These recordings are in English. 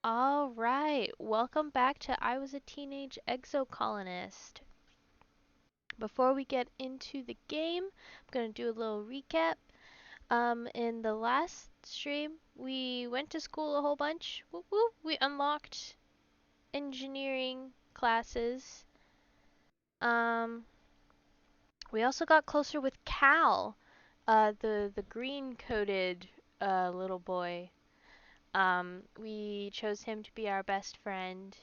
All right, welcome back to I Was a Teenage Exocolonist. Before we get into the game, I'm going to do a little recap. In the last stream, we went to school a whole bunch. Woo woo. We unlocked engineering classes. Um, we also got closer with Cal, the green-coated little boy. We chose him to be our best friend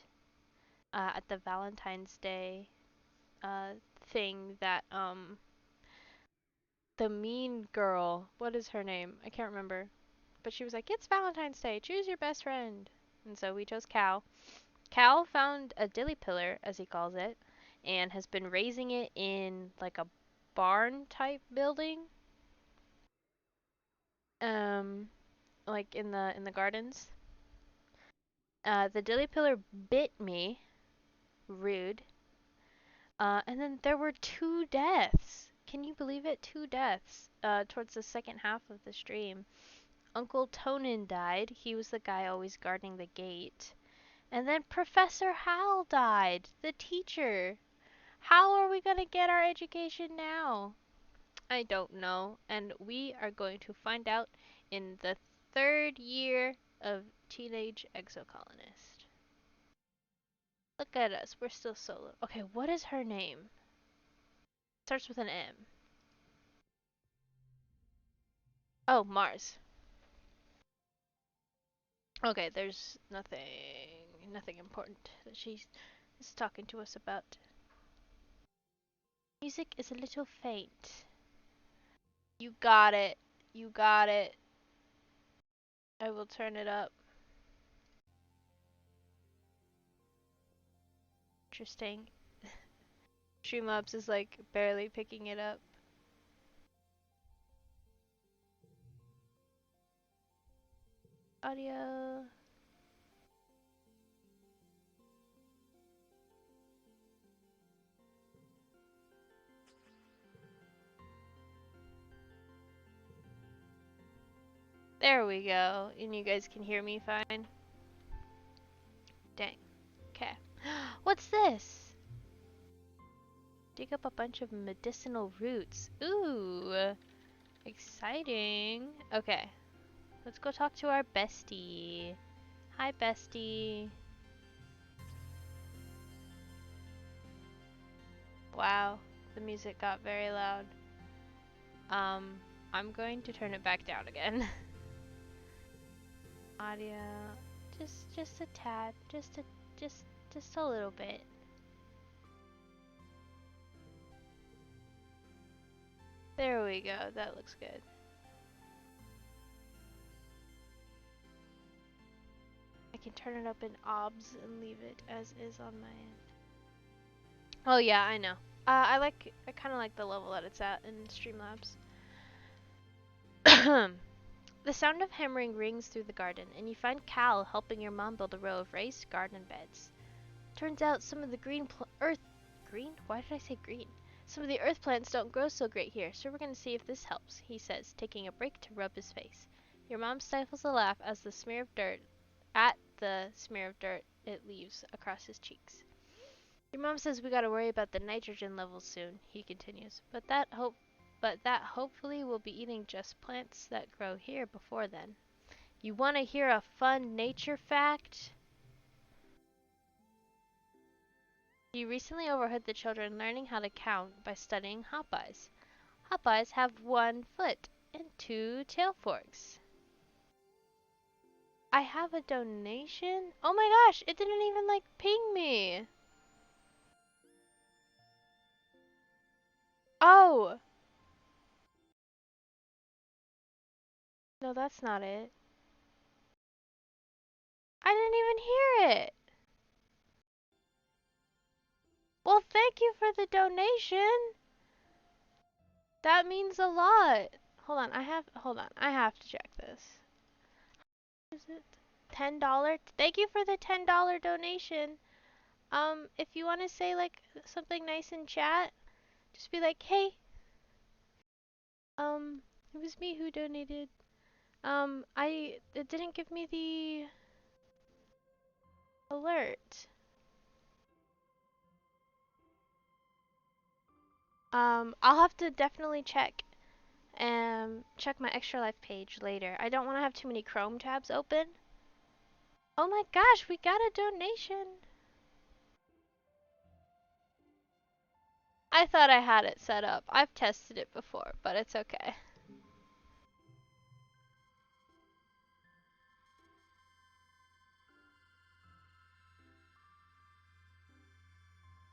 at the Valentine's Day uh thing that the mean girl, what is her name? I can't remember. But she was like, "It's Valentine's Day. Choose your best friend." And so we chose Cal. Cal found a dilly pillar, as he calls it, and has been raising it in like a barn type building. Um like in the gardens. The dilly pillar bit me. Rude. And then there were two deaths. Can you believe it? Two deaths. Towards the second half of the stream. Uncle Tonin died. He was the guy always guarding the gate. And then Professor Hal died, the teacher. How are we going to get our education now? I don't know. And we are going to find out in the third year of Teenage Exocolonist. Look at us. We're still solo. Okay, what is her name? Starts with an M. Oh, Mars. Okay, there's nothing important that she is talking to us about. Music is a little faint. You got it. You got it. I will turn it up. Interesting. Streamlabs is like barely picking it up. Audio. There we go. And you guys can hear me fine. Dang. Okay. What's this? Dig up a bunch of medicinal roots. Ooh. Exciting. Okay. Let's go talk to our bestie. Hi, bestie. Wow. The music got very loud. I'm going to turn it back down again. Audio, just a tad, just a little bit. There we go. That looks good. I can turn it up in obs and leave it as is on my end. Oh yeah, I know. I kind of like the level that it's at in Streamlabs. The sound of hammering rings through the garden, and you find Cal helping your mom build a row of raised garden beds. Turns out some of the green? Why did I say green? Some of the earth plants don't grow so great here, so we're gonna see if this helps, he says, taking a break to rub his face. Your mom stifles a laugh at the smear of dirt it leaves across his cheeks. Your mom says we gotta worry about the nitrogen levels soon, he continues, but that hopefully we'll be eating just plants that grow here before then. You wanna hear a fun nature fact? You recently overheard the children learning how to count by studying hop-eyes. Hop-eyes have 1 foot and 2 tail forks. I have a donation? Oh my gosh, it didn't even like ping me. Oh! No, that's not it. I didn't even hear it. Well, thank you for the donation. That means a lot. Hold on, I have to check this. Is it $10? Thank you for the $10 donation. If you want to say like something nice in chat, just be like, "Hey, um, it was me who donated. It didn't give me the alert. I'll have to definitely check my extra life page later. I don't want to have too many Chrome tabs open. Oh my gosh, we got a donation. I thought I had it set up. I've tested it before, but it's okay.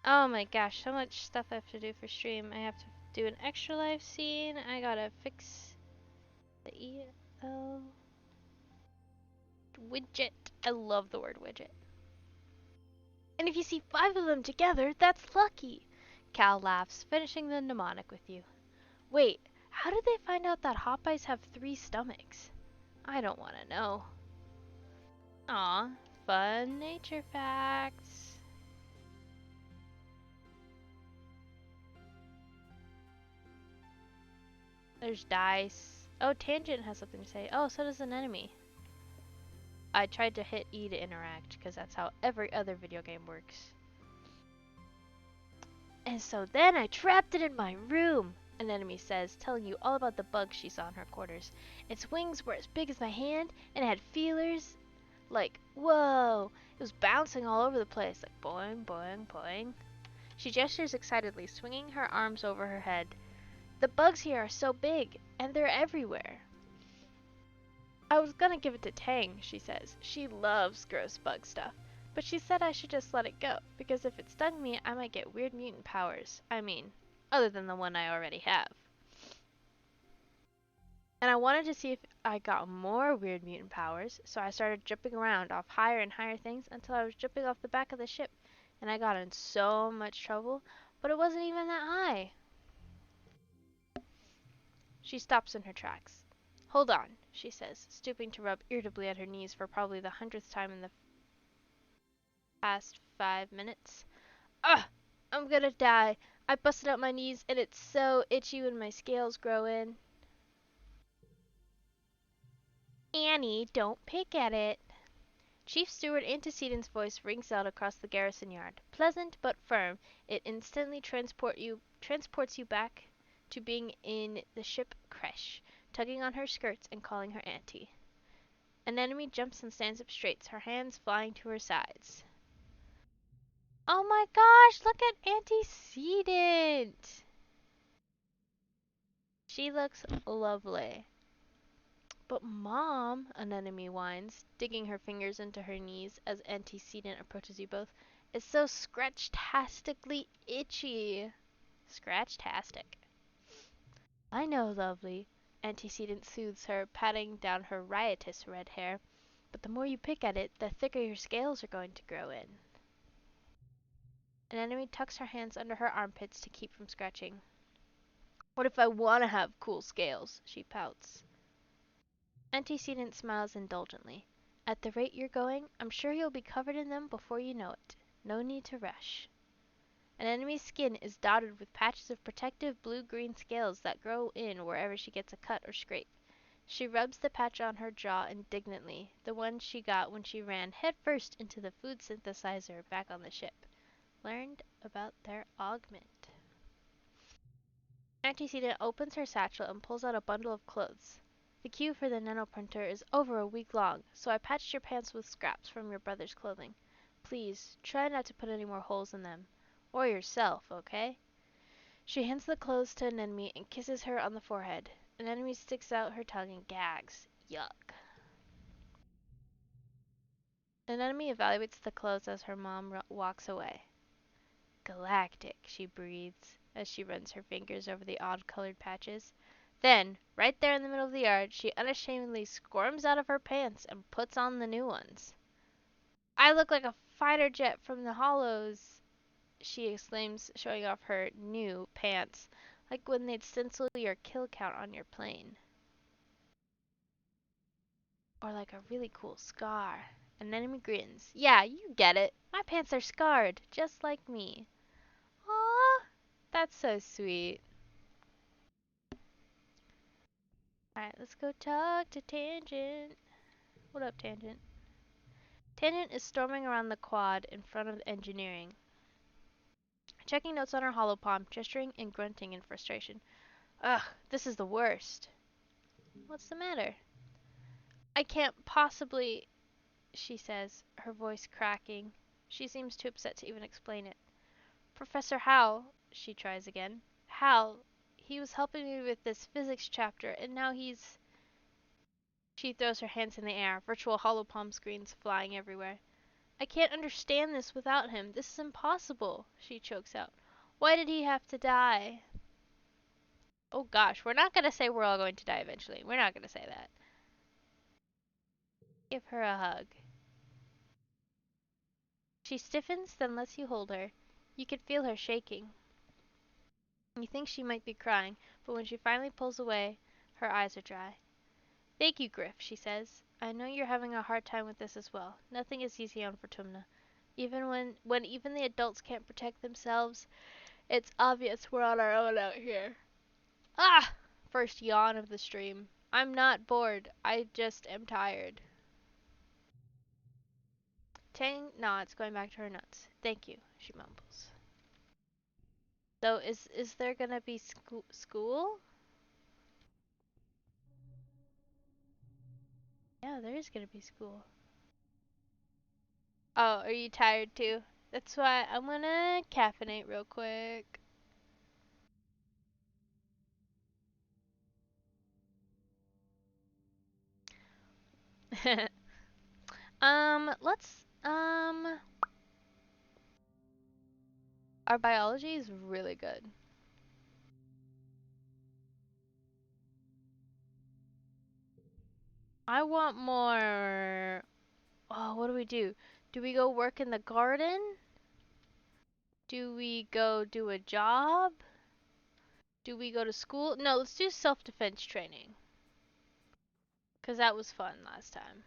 Oh my gosh, so much stuff I have to do for stream. I have to do an extra life scene. I gotta fix the EL widget. I love the word widget. And if you see 5 of them together, that's lucky. Cal laughs, finishing the mnemonic with you. Wait, how did they find out that Hopeyes have 3 stomachs? I don't want to know. Aw, fun nature facts. There's dice. Oh, Tangent has something to say. Oh, so does an enemy. I tried to hit E to interact, because that's how every other video game works. And so then I trapped it in my room, an enemy says, telling you all about the bug she saw in her quarters. Its wings were as big as my hand, and it had feelers. Like, whoa! It was bouncing all over the place, like boing, boing, boing. She gestures excitedly, swinging her arms over her head. The bugs here are so big, and they're everywhere. I was gonna give it to Tang, she says. She loves gross bug stuff. But she said I should just let it go, because if it stung me, I might get weird mutant powers. I mean, other than the one I already have. And I wanted to see if I got more weird mutant powers, so I started jumping around off higher and higher things until I was jumping off the back of the ship. And I got in so much trouble, but it wasn't even that high. She stops in her tracks. Hold on, she says, stooping to rub irritably at her knees for probably the 100th time in the past 5 minutes. Ugh! I'm gonna die. I busted out my knees and it's so itchy when my scales grow in. Annie, don't pick at it. Chief Steward Antecedent's voice rings out across the garrison yard. Pleasant but firm, it instantly transports you back to being in the ship Creche, tugging on her skirts and calling her auntie. An enemy jumps and stands up straight, her hands flying to her sides. Oh my gosh, look at Antecedent! She looks lovely. But Mom, an enemy whines, digging her fingers into her knees as Antecedent approaches you both, is so scratch-tastically itchy. Scratch-tastic. I know, lovely. Antecedent soothes her, patting down her riotous red hair. But the more you pick at it, the thicker your scales are going to grow in. An enemy tucks her hands under her armpits to keep from scratching. What if I want to have cool scales? She pouts. Antecedent smiles indulgently. At the rate you're going, I'm sure you'll be covered in them before you know it. No need to rush. An enemy's skin is dotted with patches of protective blue-green scales that grow in wherever she gets a cut or scrape. She rubs the patch on her jaw indignantly, the one she got when she ran headfirst into the food synthesizer back on the ship. Learned about their augment. Antecedent opens her satchel and pulls out a bundle of clothes. The queue for the nanoprinter is over a week long, so I patched your pants with scraps from your brother's clothing. Please, try not to put any more holes in them. Or yourself, okay? She hands the clothes to an enemy and kisses her on the forehead. An enemy sticks out her tongue and gags. Yuck. An enemy evaluates the clothes as her mom walks away. Galactic, she breathes as she runs her fingers over the odd-colored patches. Then, right there in the middle of the yard, she unashamedly squirms out of her pants and puts on the new ones. I look like a fighter jet from the Hollows, she exclaims, showing off her new pants, like when they'd stencil your kill count on your plane. Or like a really cool scar. An enemy grins. Yeah, you get it. My pants are scarred, just like me. Aww, that's so sweet. Alright, let's go talk to Tangent. What up, Tangent? Tangent is storming around the quad in front of engineering, checking notes on her holopalm, gesturing and grunting in frustration. Ugh, this is the worst. What's the matter? I can't possibly, she says, her voice cracking. She seems too upset to even explain it. Professor Hal, she tries again. Hal, he was helping me with this physics chapter, and now he's... She throws her hands in the air, virtual holopalm screens flying everywhere. I can't understand this without him. This is impossible, she chokes out. Why did he have to die? Oh gosh, we're not going to say we're all going to die eventually. We're not going to say that. Give her a hug. She stiffens, then lets you hold her. You can feel her shaking. You think she might be crying, but when she finally pulls away, her eyes are dry. Thank you, Griff, she says. I know you're having a hard time with this as well. Nothing is easy on Fortuna. Even when even the adults can't protect themselves, it's obvious we're on our own out here. Ah! First yawn of the stream. I'm not bored. I just am tired. Tang nods, going back to her notes. Thank you, she mumbles. So is there gonna be school? Yeah, there is gonna be school. Oh, are you tired too? That's why I'm gonna caffeinate real quick. Let's our biology is really good. I want more. Oh, what do we do? Do we go work in the garden? Do we go do a job? Do we go to school? No, let's do self-defense training. 'Cause that was fun last time.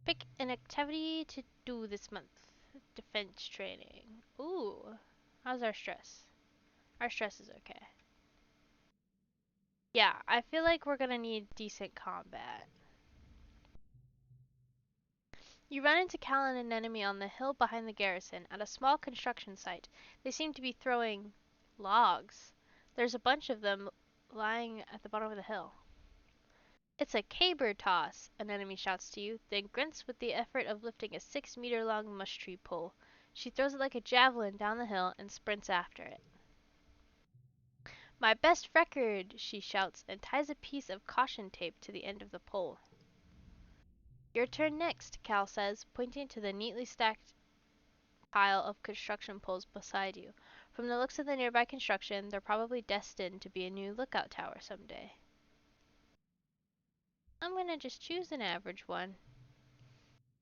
Pick an activity to do this month. Defense training. Ooh. How's our stress? Our stress is okay. Yeah, I feel like we're gonna need decent combat. You run into Cal and an enemy on the hill behind the garrison, at a small construction site. They seem to be throwing logs. There's a bunch of them lying at the bottom of the hill. It's a caber toss, an enemy shouts to you, then grunts with the effort of lifting a 6-meter-long mush tree pole. She throws it like a javelin down the hill and sprints after it. My best record, she shouts, and ties a piece of caution tape to the end of the pole. Your turn next, Cal says, pointing to the neatly stacked pile of construction poles beside you. From the looks of the nearby construction, they're probably destined to be a new lookout tower someday. I'm gonna just choose an average one.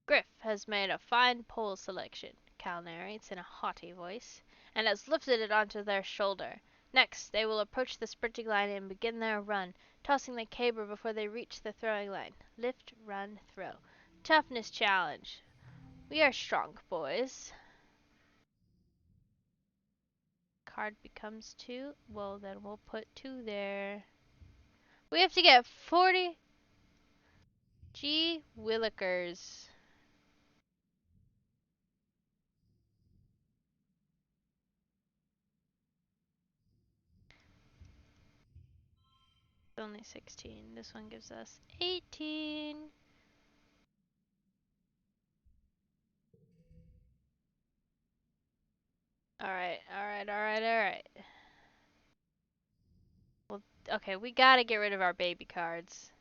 Griff has made a fine pole selection, Cal narrates in a haughty voice, and has lifted it onto their shoulder. Next, they will approach the sprinting line and begin their run, tossing the caber before they reach the throwing line. Lift, run, throw. Toughness challenge. We are strong, boys. Card becomes 2. Well, then we'll put 2 there. We have to get 40. Gee willikers. It's only 16. This one gives us 18. Alright, alright, alright, alright. Well, okay, we gotta get rid of our baby cards.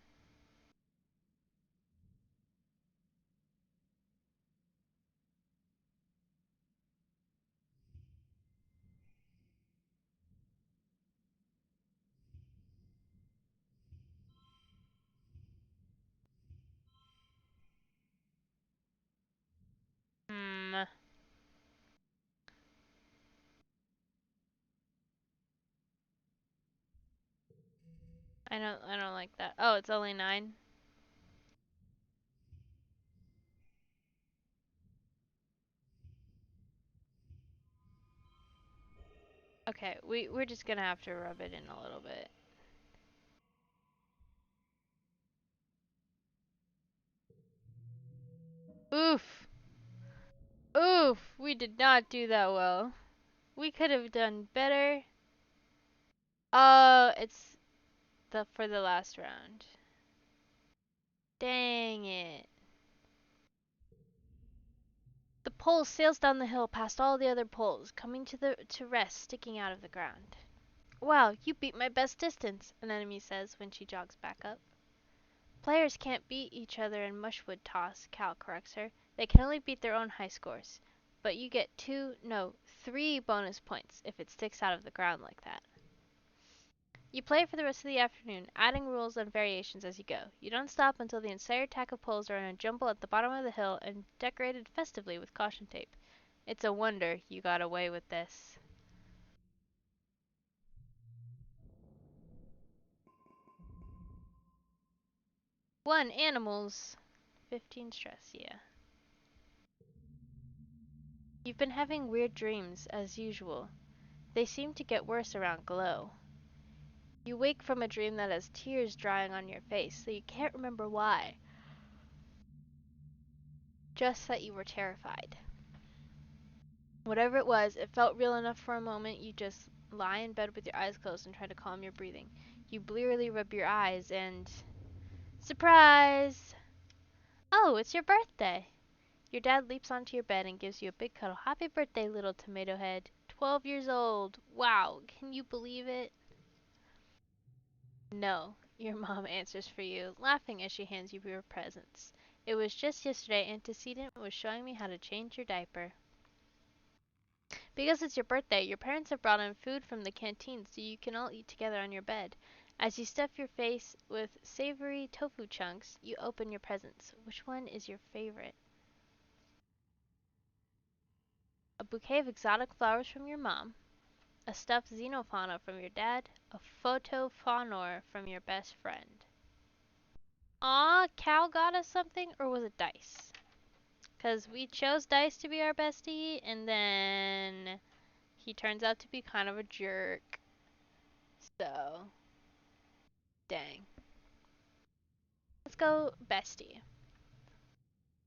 Hmm. I don't like that. Oh, it's only 9. Okay, we're just gonna have to rub it in a little bit. Oof. Oof. We did not do that well. We could have done better. Oh, it's the for the last round. Dang it. The pole sails down the hill past all the other poles, coming to rest sticking out of the ground. Wow, you beat my best distance, an enemy says when she jogs back up. Players can't beat each other in mushwood toss, Cal corrects her. They can only beat their own high scores. But you get 3 bonus points if it sticks out of the ground like that. You play for the rest of the afternoon, adding rules and variations as you go. You don't stop until the entire stack of poles are in a jumble at the bottom of the hill and decorated festively with caution tape. It's a wonder you got away with this. 1. Animals. 15 stress, yeah. You've been having weird dreams, as usual. They seem to get worse around glow. You wake from a dream that has tears drying on your face, so you can't remember why. Just that you were terrified. Whatever it was, it felt real enough for a moment. You just lie in bed with your eyes closed and try to calm your breathing. You blearily rub your eyes and... Surprise! Oh, it's your birthday! Your dad leaps onto your bed and gives you a big cuddle. Happy birthday, little tomato head. 12 years old. Wow, can you believe it? No, your mom answers for you, laughing as she hands you your presents. It was just yesterday Antecedent was showing me how to change your diaper. Because it's your birthday, your parents have brought in food from the canteen so you can all eat together on your bed. As you stuff your face with savory tofu chunks, you open your presents. Which one is your favorite? A bouquet of exotic flowers from your mom, a stuffed xenofauna from your dad, a photo faunor from your best friend. Aw, Cal got us something, or was it Dice? Because we chose Dice to be our bestie, and then he turns out to be kind of a jerk. So, dang. Let's go bestie.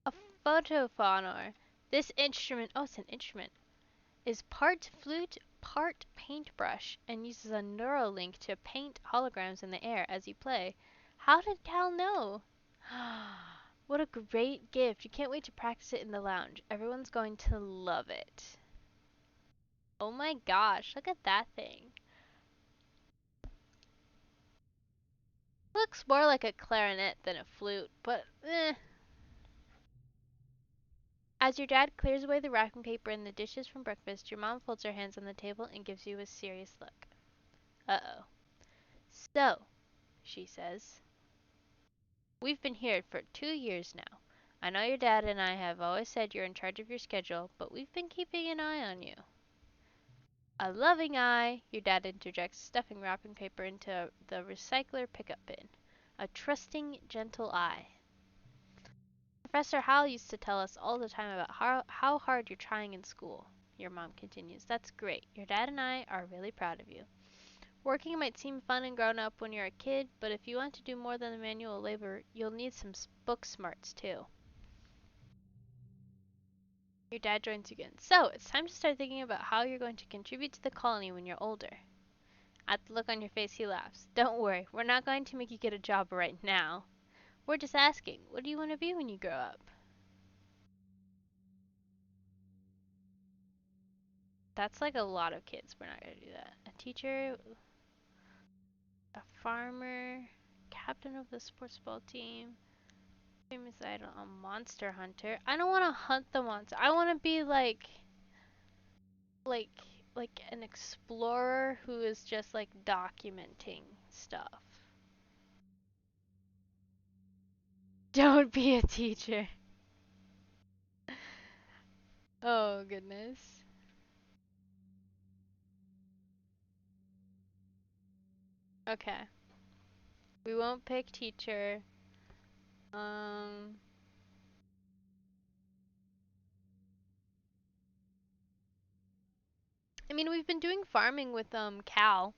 A photophonor. This instrument, oh, it's an instrument, is part flute, part paintbrush, and uses a neuralink to paint holograms in the air as you play. How did Cal know? What a great gift. You can't wait to practice it in the lounge. Everyone's going to love it. Oh my gosh, look at that thing. Looks more like a clarinet than a flute, but eh. As your dad clears away the wrapping paper and the dishes from breakfast, your mom folds her hands on the table and gives you a serious look. Uh-oh. So, she says, we've been here for 2 years now. I know your dad and I have always said you're in charge of your schedule, but we've been keeping an eye on you. A loving eye, your dad interjects, stuffing wrapping paper into the recycler pickup bin. A trusting, gentle eye. Professor Howell used to tell us all the time about how hard you're trying in school, your mom continues. That's great. Your dad and I are really proud of you. Working might seem fun and grown up when you're a kid, but if you want to do more than the manual labor, you'll need some book smarts too. Your dad joins again. So, it's time to start thinking about how you're going to contribute to the colony when you're older. At the look on your face, he laughs. Don't worry, we're not going to make you get a job right now. We're just asking, what do you want to be when you grow up? That's like a lot of kids. We're not going to do that. A teacher, a farmer, captain of the sports ball team, famous idol, a monster hunter. I don't want to hunt the monster. I want to be like, like an explorer who is just like documenting stuff. Don't be a teacher. Oh goodness. Okay. We won't pick teacher. Um. I mean, we've been doing farming with Cal.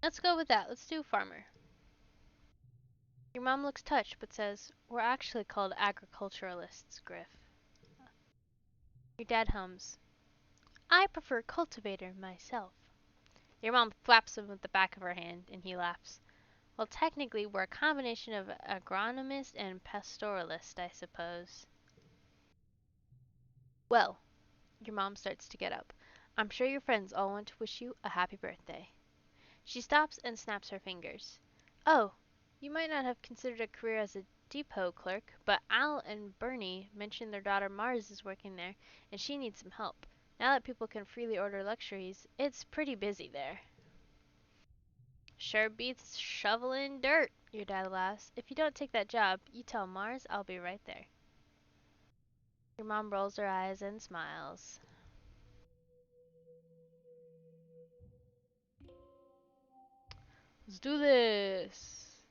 Let's go with that. Let's do farmer. Your mom looks touched, but says, "We're actually called agriculturalists, Griff." Your dad hums, "I prefer cultivator myself." Your mom thwaps him with the back of her hand, and he laughs. "Well, technically, we're a combination of agronomist and pastoralist, I suppose." "Well," your mom starts to get up, "I'm sure your friends all want to wish you a happy birthday." She stops and snaps her fingers. "Oh, you might not have considered a career as a depot clerk, but Al and Bernie mentioned their daughter Mars is working there, and she needs some help. Now that people can freely order luxuries, it's pretty busy there." "Sure beats shoveling dirt," your dad laughs. "If you don't take that job, you tell Mars I'll be right there." Your mom rolls her eyes and smiles. "Let's do this."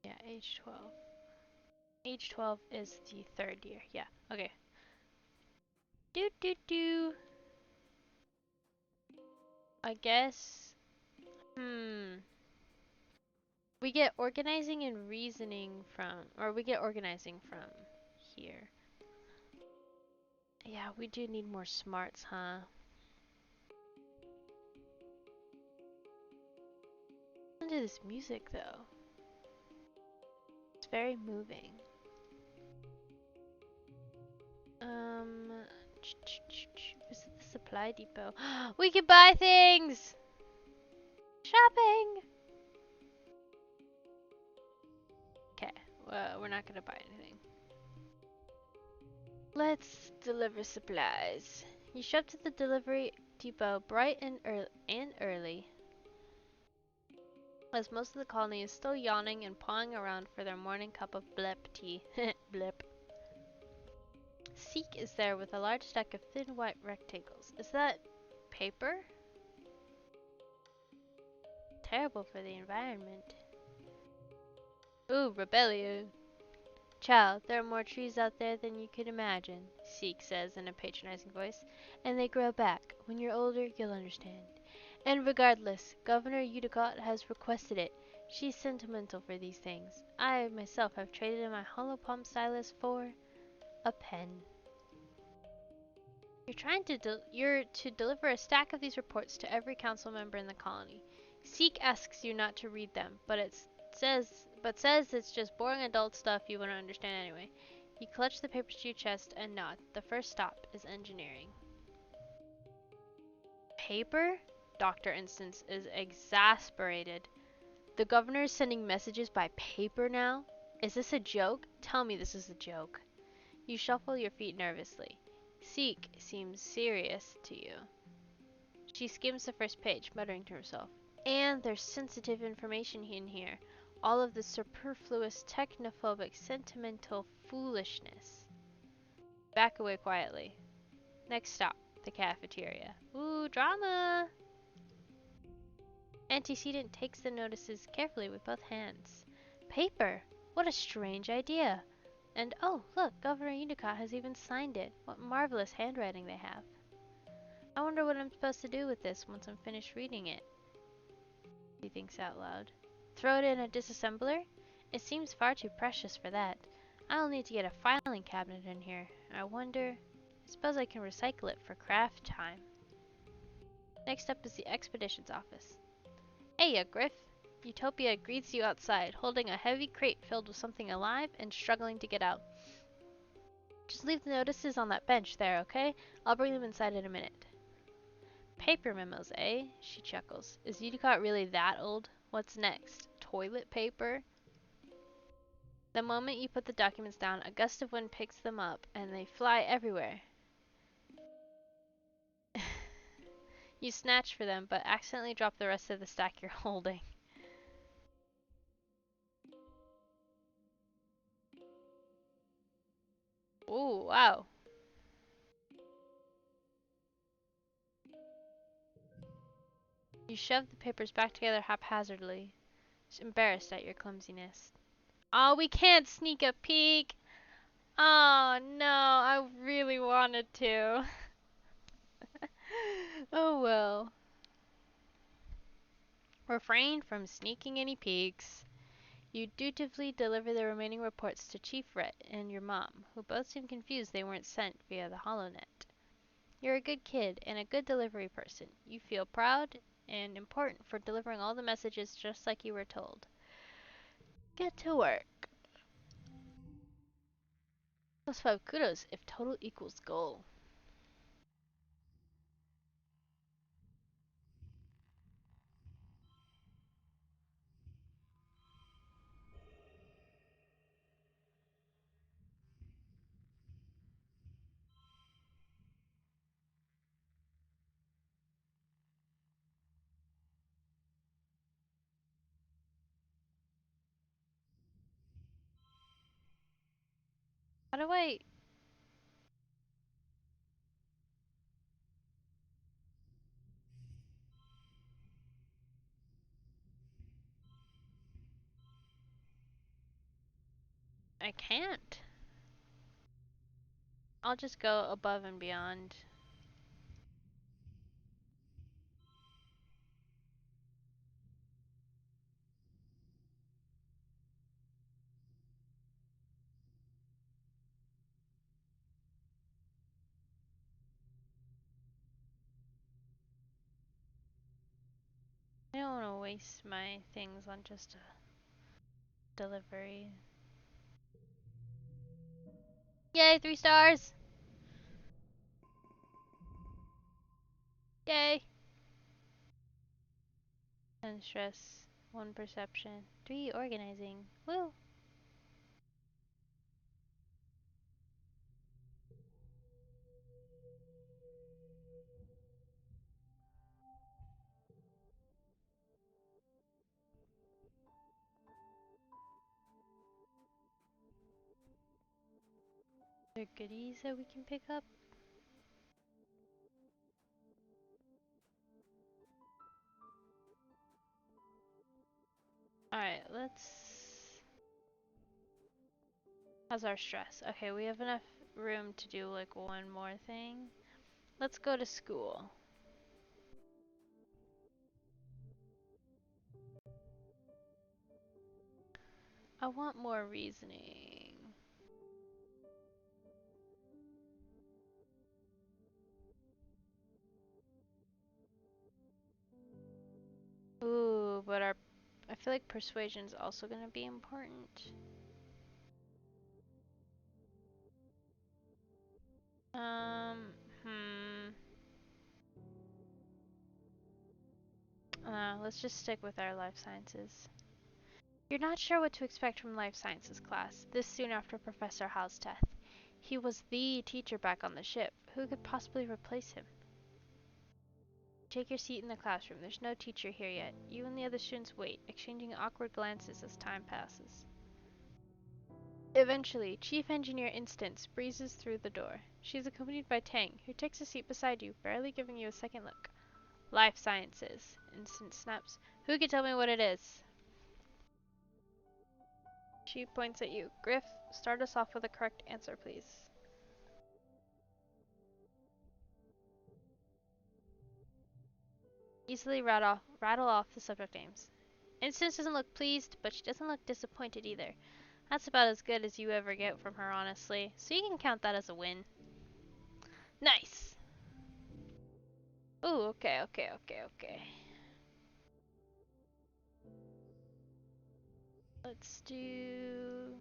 Yeah, age 12. Age 12 is the third year. Yeah, okay. Do do do. I guess. We get organizing and reasoning from, or we get organizing from here. Yeah, we do need more smarts, huh? Listen to this music, though. It's very moving. Um, visit the supply depot. We can buy things! Shopping! Okay, well, we're not gonna buy anything. Let's deliver supplies. You show up to the delivery depot bright and early, as most of the colony is still yawning and pawing around for their morning cup of blep tea. Blip. Seek is there with a large stack of thin white rectangles. Is that paper? Terrible for the environment. Ooh, rebellion. "Child, there are more trees out there than you could imagine," Seek says in a patronizing voice, "and they grow back. When you're older, you'll understand. And regardless, Governor Udicott has requested it. She's sentimental for these things. I myself have traded in my hollow palm stylus for a pen." You're to deliver a stack of these reports to every council member in the colony. Seek asks you not to read them, says it's just boring adult stuff you wouldn't understand anyway. You clutch the papers to your chest and nod. The first stop is engineering. Paper? Dr. Instance is exasperated. The governor is sending messages by paper now? Is this a joke? Tell me this is a joke. You shuffle your feet nervously. Seek seems serious to you. She skims the first page, muttering to herself. And there's sensitive information in here. All of the superfluous, technophobic, sentimental foolishness. Back away quietly. Next stop, the cafeteria. Ooh, drama! Antecedent takes the notices carefully with both hands. Paper! What a strange idea! And oh, look, Governor Endicott has even signed it. What marvelous handwriting they have. I wonder what I'm supposed to do with this once I'm finished reading it. He thinks out loud. Throw it in a disassembler? It seems far too precious for that. I'll need to get a filing cabinet in here. I wonder... I suppose I can recycle it for craft time. Next up is the expeditions office. Hey, Griff. Utopia greets you outside, holding a heavy crate filled with something alive and struggling to get out. Just leave the notices on that bench there, okay? I'll bring them inside in a minute. Paper memos, eh? She chuckles. Is Udicott really that old? What's next? Toilet paper? The moment you put the documents down, a gust of wind picks them up, and they fly everywhere. You snatch for them, but accidentally drop the rest of the stack you're holding. Ooh, wow. You shove the papers back together haphazardly, embarrassed at your clumsiness. Oh, we can't sneak a peek! Oh, no, I really wanted to. Oh, well. Refrain from sneaking any peeks. You dutifully deliver the remaining reports to Chief Rhett and your mom, who both seem confused they weren't sent via the HoloNet. You're a good kid and a good delivery person. You feel proud and important for delivering all the messages just like you were told. Get to work. Plus 5 kudos if total equals goal. How do I can't. I'll just go above and beyond. I don't want to waste my things on just a delivery. Yay, 3 stars! Yay! 10 stress, 1 perception, 3 organizing. Woo! Are there goodies that we can pick up? Alright, let's... How's our stress? Okay, we have enough room to do like one more thing. Let's go to school. I want more reasoning. Ooh, but I feel like persuasion's also gonna be important. Hmm. Let's just stick with our life sciences. You're not sure what to expect from life sciences class, this soon after Professor Hal's death. He was the teacher back on the ship. Who could possibly replace him? Take your seat in the classroom. There's no teacher here yet. You and the other students wait, exchanging awkward glances as time passes. Eventually, Chief Engineer Instance breezes through the door. She is accompanied by Tang, who takes a seat beside you, barely giving you a second look. Life Sciences. Instance snaps. Who can tell me what it is? She points at you. Griff, start us off with a correct answer, please. Easily rattle off the subject names. Instance doesn't look pleased, but she doesn't look disappointed either. That's about as good as you ever get from her, honestly. So you can count that as a win. Nice! Ooh, okay. Let's do...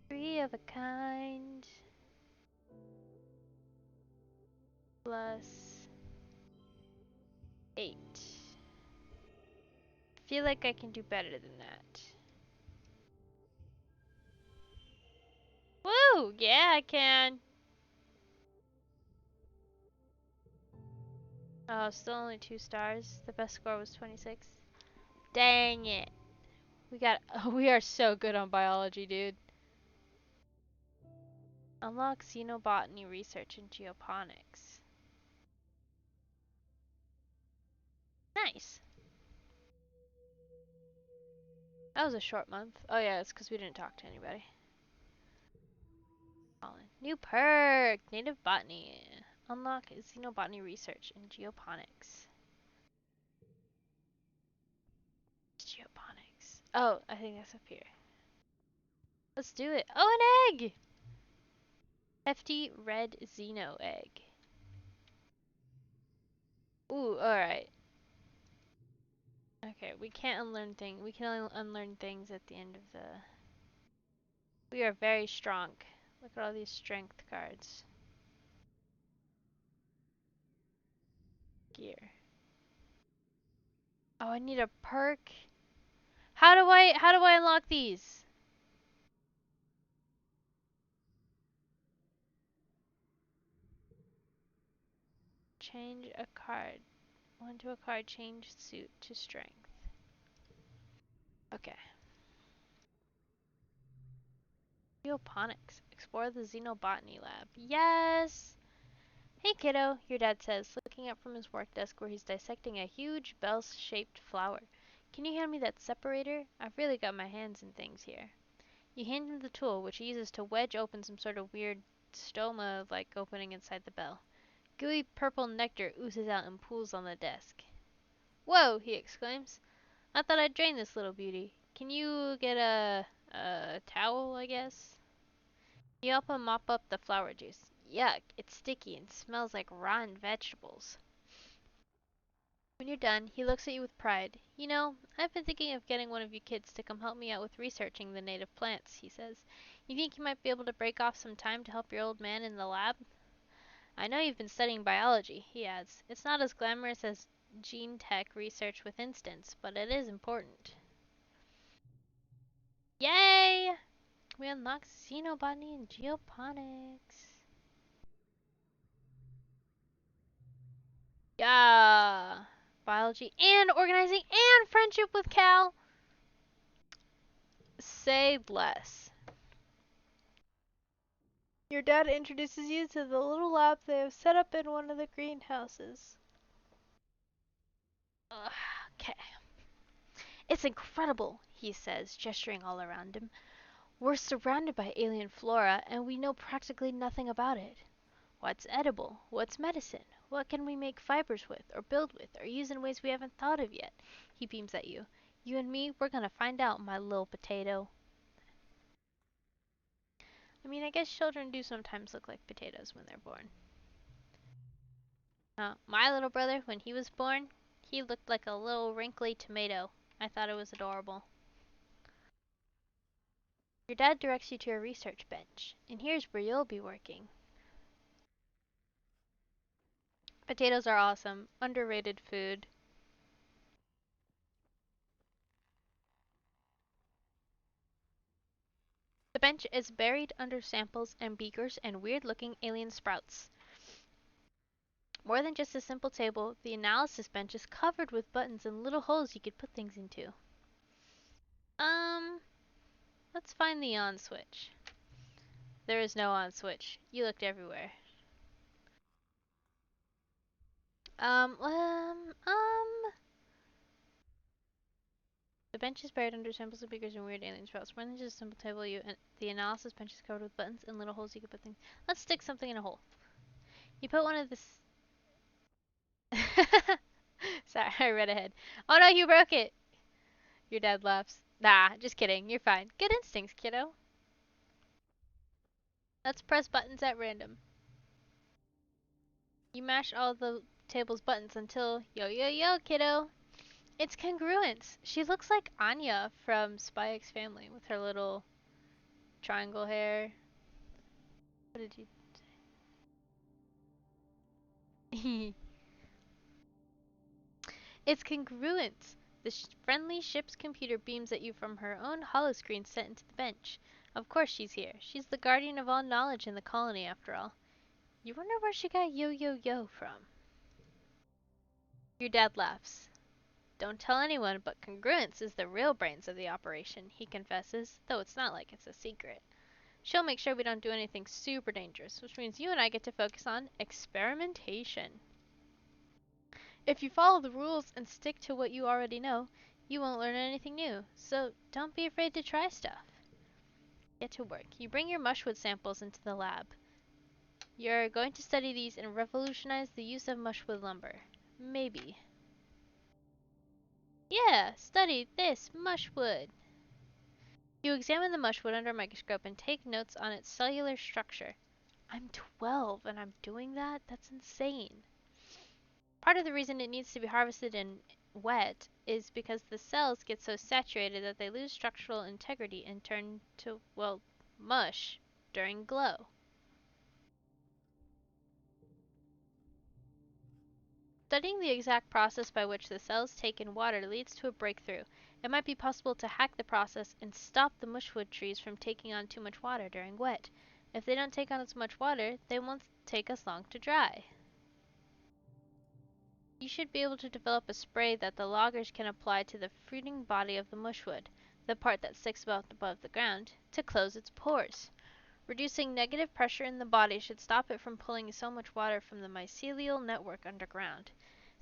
3 of a kind. Plus 8. Feel like I can do better than that. Woo! Yeah, I can. Oh, still only 2 stars. The best score was 26. Dang it. We are so good on biology, dude. Unlock xenobotany research in geoponics. Nice. That was a short month. Oh yeah, it's because we didn't talk to anybody. New perk, native botany. Unlock xenobotany research in geoponics. Geoponics. Oh, I think that's up here. Let's do it. Oh, an egg! Hefty red xeno egg. Ooh, alright. Okay, we can't unlearn things. We can only unlearn things at the end of the... We are very strong. Look at all these strength cards. Gear. Oh, I need a perk. How do I unlock these? Change a card. One to a card, change suit to strength. Okay. Geoponics. Explore the xenobotany lab. Yes! Hey kiddo, your dad says, looking up from his work desk where he's dissecting a huge bell-shaped flower. Can you hand me that separator? I've really got my hands in things here. You hand him the tool, which he uses to wedge open some sort of weird stoma-like opening inside the bell. Gooey purple nectar oozes out and pools on the desk. Whoa, he exclaims. I thought I'd drain this little beauty. Can you get a towel, I guess? You help him mop up the flower juice. Yuck, it's sticky and smells like rotten vegetables. When you're done, he looks at you with pride. You know, I've been thinking of getting one of you kids to come help me out with researching the native plants, he says. You think you might be able to break off some time to help your old man in the lab? I know you've been studying biology, he adds. It's not as glamorous as gene tech research with instants, but it is important. Yay! We unlocked xenobotany and geoponics. Yeah! Biology and organizing and friendship with Cal. Say less. Your dad introduces you to the little lab they have set up in one of the greenhouses. Okay. It's incredible, he says, gesturing all around him. We're surrounded by alien flora, and we know practically nothing about it. What's edible? What's medicine? What can we make fibers with, or build with, or use in ways we haven't thought of yet? He beams at you. You and me, we're gonna find out, my little potato. I mean, I guess children do sometimes look like potatoes when they're born. My little brother, when he was born, he looked like a little wrinkly tomato. I thought it was adorable. Your dad directs you to a research bench, and here's where you'll be working. Potatoes are awesome. Underrated food. The bench is buried under samples and beakers and weird-looking alien sprouts. More than just a simple table, the analysis bench is covered with buttons and little holes you could put things into. Um, let's find the on switch. There is no on switch. You looked everywhere. Um, um, um. The bench is buried under samples of beakers and weird alien sprouts. More than just a simple table, the analysis bench is covered with buttons and little holes you could put things. Let's stick something in a hole. You put one of this. Sorry, I read ahead. Oh no, you broke it! Your dad laughs. Nah, just kidding. You're fine. Good instincts, kiddo. Let's press buttons at random. You mash all the table's buttons until yo yo yo, kiddo. It's congruence. She looks like Anya from Spy X Family with her little triangle hair. What did you? It's congruence. The friendly ship's computer beams at you from her own holoscreen set into the bench. Of course she's here. She's the guardian of all knowledge in the colony, after all. You wonder where she got yo yo yo from. Your dad laughs. Don't tell anyone, but congruence is the real brains of the operation, he confesses, though it's not like it's a secret. She'll make sure we don't do anything super dangerous, which means you and I get to focus on experimentation. If you follow the rules and stick to what you already know, you won't learn anything new, so don't be afraid to try stuff. Get to work. You bring your mushwood samples into the lab. You're going to study these and revolutionize the use of mushwood lumber. Maybe. Yeah, study this mushwood. You examine the mushwood under a microscope and take notes on its cellular structure. I'm 12 and I'm doing that? That's insane. Part of the reason it needs to be harvested and wet is because the cells get so saturated that they lose structural integrity and turn to, well, mush during glow. Studying the exact process by which the cells take in water leads to a breakthrough. It might be possible to hack the process and stop the mushwood trees from taking on too much water during wet. If they don't take on as much water, they won't take as long to dry. You should be able to develop a spray that the loggers can apply to the fruiting body of the mushwood, the part that sticks above the ground, to close its pores. Reducing negative pressure in the body should stop it from pulling so much water from the mycelial network underground.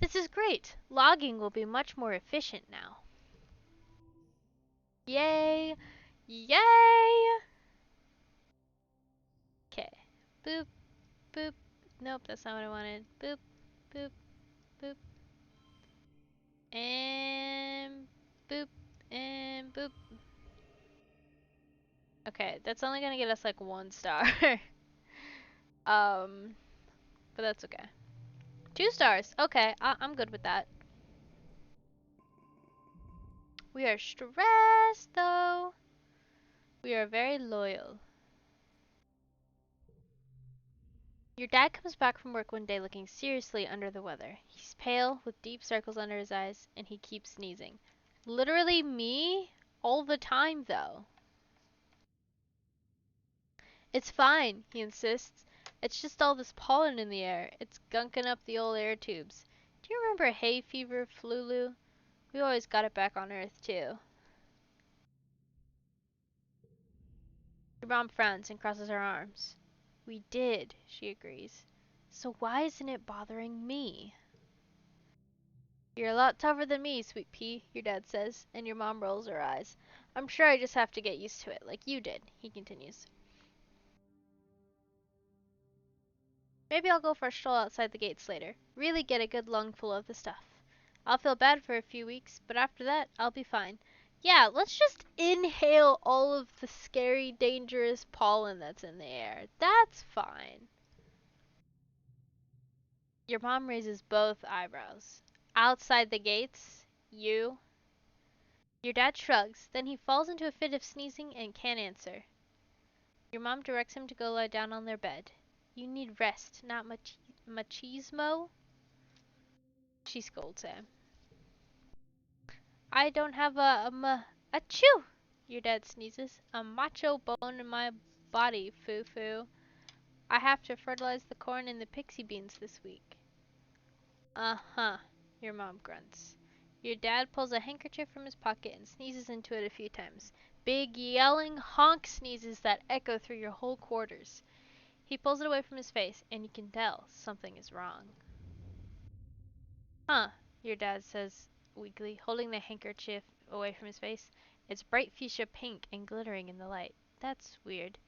This is great! Logging will be much more efficient now. Yay! Yay! Okay. Boop, boop. Nope, that's not what I wanted. Boop, boop, boop. And boop, and boop. Okay, that's only gonna get us like 1 star. But that's okay. 2 stars. Okay, I'm good with that. We are stressed though. We are very loyal. Your dad comes back from work one day looking seriously under the weather. He's pale, with deep circles under his eyes, and he keeps sneezing. Literally me? All the time, though. It's fine, he insists. It's just all this pollen in the air. It's gunking up the old air tubes. Do you remember hay fever, flulu? We always got it back on Earth, too. Your mom frowns and crosses her arms. We did, she agrees. So why isn't it bothering me? You're a lot tougher than me, sweet pea, your dad says, and your mom rolls her eyes. I'm sure I just have to get used to it, like you did, he continues. Maybe I'll go for a stroll outside the gates later. Really get a good lungful of the stuff. I'll feel bad for a few weeks, but after that, I'll be fine. Yeah, let's just inhale all of the scary, dangerous pollen that's in the air. That's fine. Your mom raises both eyebrows. Outside the gates? You? Your dad shrugs, then he falls into a fit of sneezing and can't answer. Your mom directs him to go lie down on their bed. You need rest, not machismo, she scolds him. I don't have achoo! Your dad sneezes. A macho bone in my body, foo-foo. I have to fertilize the corn and the pixie beans this week. Uh-huh, your mom grunts. Your dad pulls a handkerchief from his pocket and sneezes into it a few times. Big, yelling, honk sneezes that echo through your whole quarters. He pulls it away from his face, and you can tell something is wrong. Huh, your dad says weakly, holding the handkerchief away from his face. It's bright fuchsia pink and glittering in the light. That's weird.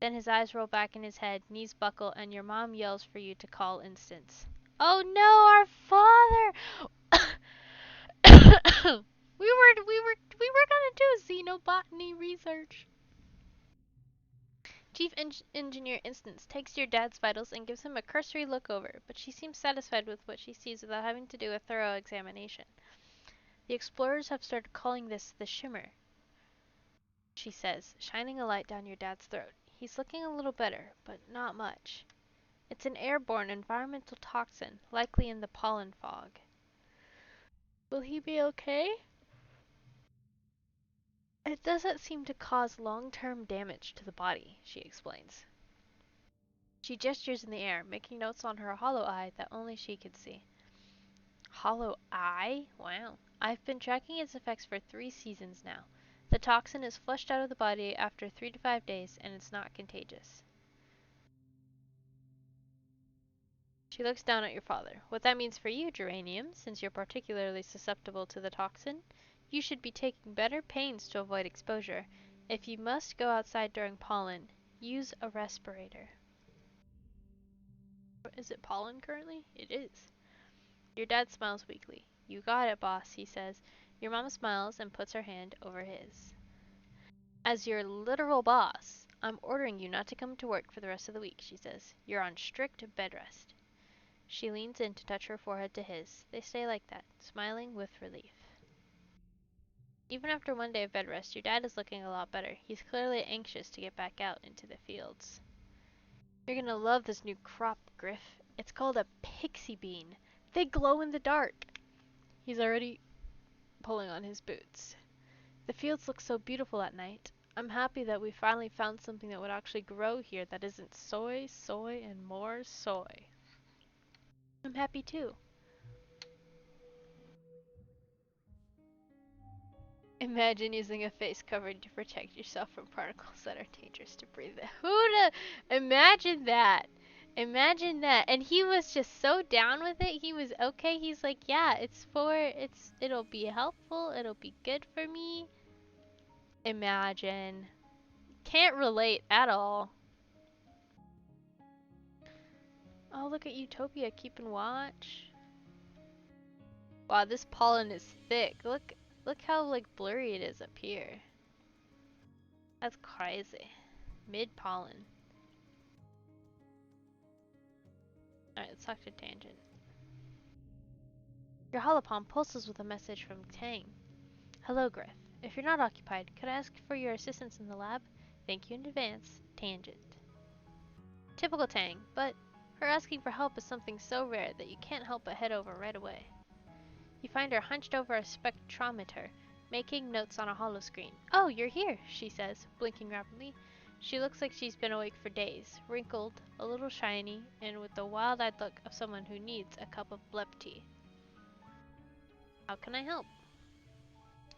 Then his eyes roll back in his head, knees buckle, and your mom yells for you to call instance. Oh no, our father! we were gonna do xenobotany research. Chief Engineer Instance takes your dad's vitals and gives him a cursory look over, but she seems satisfied with what she sees without having to do a thorough examination. The explorers have started calling this the shimmer, she says, shining a light down your dad's throat. He's looking a little better, but not much. It's an airborne environmental toxin, likely in the pollen fog. Will he be okay? It doesn't seem to cause long-term damage to the body, she explains. She gestures in the air, making notes on her hollow eye that only she could see. Hollow eye? Wow. I've been tracking its effects for 3 seasons now. The toxin is flushed out of the body after 3 to 5 days, and it's not contagious. She looks down at your father. What that means for you, Geranium, since you're particularly susceptible to the toxin, you should be taking better pains to avoid exposure. If you must go outside during pollen, use a respirator. Is it pollen currently? It is. Your dad smiles weakly. You got it, boss, he says. Your mom smiles and puts her hand over his. As your literal boss, I'm ordering you not to come to work for the rest of the week, she says. You're on strict bed rest. She leans in to touch her forehead to his. They stay like that, smiling with relief. Even after one day of bed rest, your dad is looking a lot better. He's clearly anxious to get back out into the fields. You're gonna love this new crop, Griff. It's called a pixie bean. They glow in the dark. He's already pulling on his boots. The fields look so beautiful at night. I'm happy that we finally found something that would actually grow here that isn't soy, soy, and more soy. I'm happy too. Imagine using a face covering to protect yourself from particles that are dangerous to breathe in. Imagine that? Imagine that. And he was just so down with it. He was okay. He's like, yeah, it'll be helpful. It'll be good for me. Imagine. Can't relate at all. Oh, look at Utopia keeping watch. Wow, this pollen is thick. Look how like blurry it is up here. That's crazy. Mid pollen. Alright, let's talk to Tangent. Your holopalm pulses with a message from Tang. Hello, Griff. If you're not occupied, could I ask for your assistance in the lab? Thank you in advance. Tangent. Typical Tang, but her asking for help is something so rare that you can't help but head over right away. You find her hunched over a spectrometer, making notes on a holoscreen. Oh, you're here, she says, blinking rapidly. She looks like she's been awake for days, wrinkled, a little shiny, and with the wild-eyed look of someone who needs a cup of blep tea. How can I help?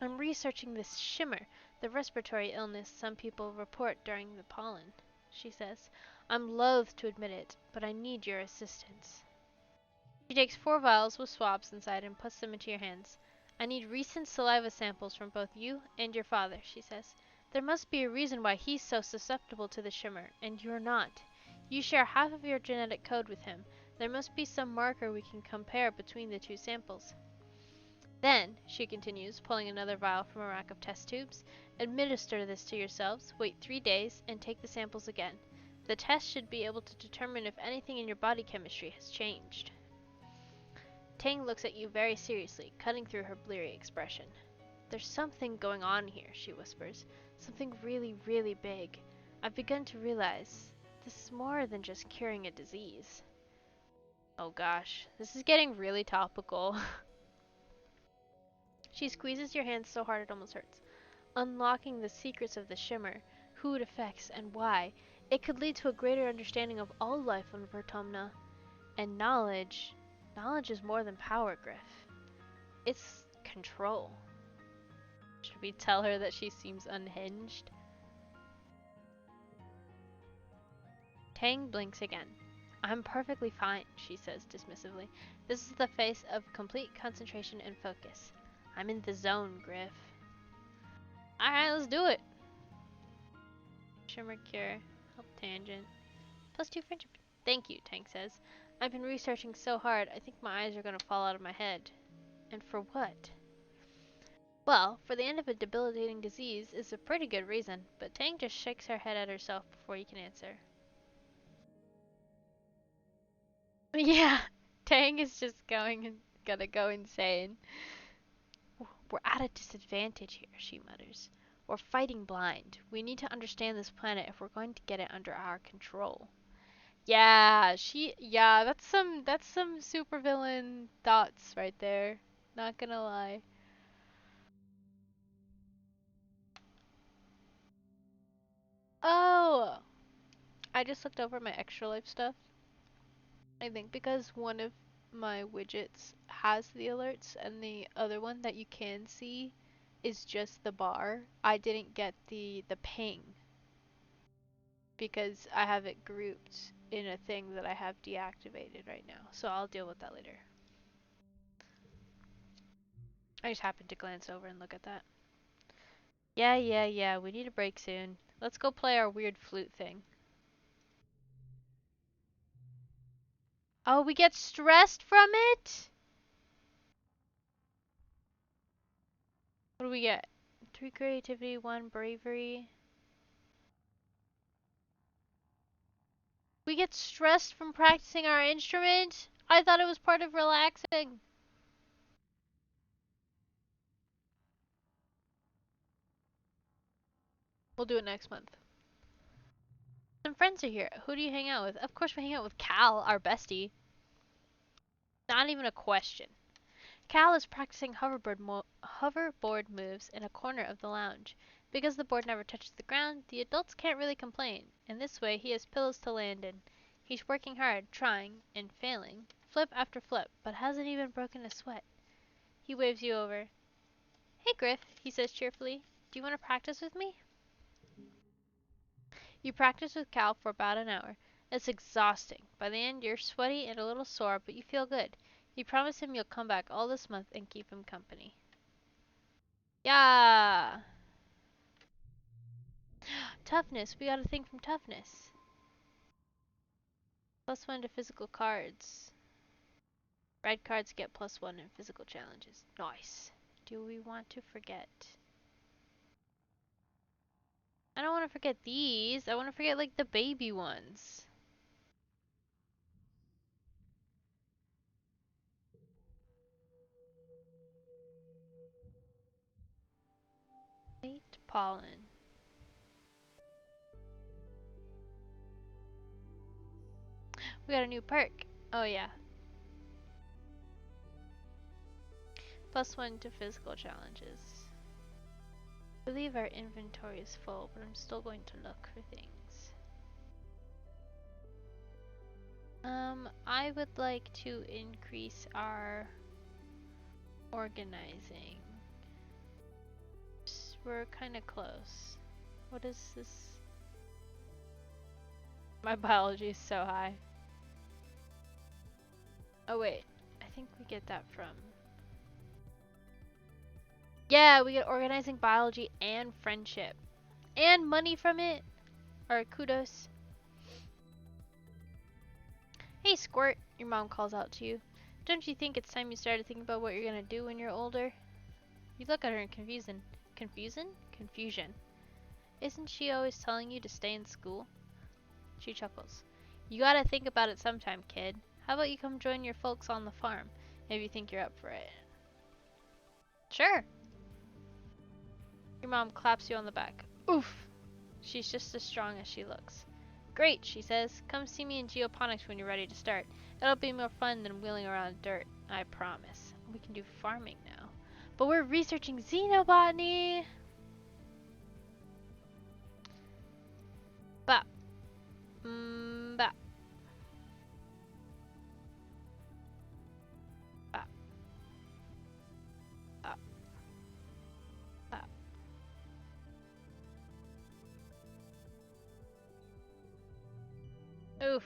I'm researching this shimmer, the respiratory illness some people report during the pollen, she says. I'm loath to admit it, but I need your assistance. She takes 4 vials with swabs inside and puts them into your hands. I need recent saliva samples from both you and your father, she says. There must be a reason why he's so susceptible to the shimmer, and you're not. You share half of your genetic code with him. There must be some marker we can compare between the 2 samples. Then, she continues, pulling another vial from a rack of test tubes, administer this to yourselves, wait 3 days, and take the samples again. The test should be able to determine if anything in your body chemistry has changed. Tang looks at you very seriously, cutting through her bleary expression. There's something going on here, she whispers. Something really, really big. I've begun to realize this is more than just curing a disease. Oh gosh, this is getting really topical. She squeezes your hand so hard it almost hurts. Unlocking the secrets of the shimmer, who it affects and why, it could lead to a greater understanding of all life on Vertumna. And knowledge is more than power, Griff. It's control. Should we tell her that she seems unhinged? Tang blinks again. I'm perfectly fine, she says dismissively. This is the face of complete concentration and focus. I'm in the zone, Griff. Alright, let's do it. Shimmer cure. Help tangent. +2 friendship. Thank you, Tang says. I've been researching so hard, I think my eyes are gonna fall out of my head. And for what? Well, for the end of a debilitating disease is a pretty good reason, but Tang just shakes her head at herself before you can answer. Yeah, Tang is just gonna go insane. We're at a disadvantage here, she mutters. We're fighting blind. We need to understand this planet if we're going to get it under our control. Yeah, that's some supervillain thoughts right there. Not gonna lie. Oh, I just looked over my extra life stuff. I think because one of my widgets has the alerts and the other one that you can see is just the bar, I didn't get the ping because I have it grouped in a thing that I have deactivated right now. So I'll deal with that later. I just happened to glance over and look at that. Yeah, we need a break soon. Let's go play our weird flute thing. Oh, we get stressed from it? What do we get? 3 creativity, 1 bravery. We get stressed from practicing our instrument? I thought it was part of relaxing. We'll do it next month. Some friends are here. Who do you hang out with? Of course we hang out with Cal, our bestie. Not even a question. Cal is practicing hoverboard moves in a corner of the lounge. Because the board never touches the ground, the adults can't really complain. In this way, he has pillows to land in. He's working hard, trying, and failing, flip after flip, but hasn't even broken a sweat. He waves you over. Hey, Griff, he says cheerfully. Do you want to practice with me? You practice with Cal for about an hour. It's exhausting. By the end, you're sweaty and a little sore, but you feel good. You promise him you'll come back all this month and keep him company. Yeah! Toughness. We got a thing from toughness. +1 to physical cards. Red cards get +1 in physical challenges. Nice. Do we want to forget? I don't want to forget these. I want to forget like the baby ones. White pollen. We got a new perk. Oh yeah. +1 to physical challenges. I believe our inventory is full, but I'm still going to look for things. I would like to increase our organizing. We're kind of close. What is this? My biology is so high. Oh wait, I think we get that from... Yeah, we get organizing, biology, and friendship. And money from it. Or kudos. Hey Squirt, your mom calls out to you. Don't you think it's time you started thinking about what you're gonna do when you're older? You look at her in confusion. Isn't she always telling you to stay in school? She chuckles. You gotta think about it sometime, kid. How about you come join your folks on the farm, if you think you're up for it? Sure. Your mom claps you on the back. Oof! She's just as strong as she looks. Great, she says. Come see me in geoponics when you're ready to start. It'll be more fun than wheeling around dirt, I promise. We can do farming now. But we're researching xenobotany! Bop. Bop. Bop. Bop. Bop. Oof.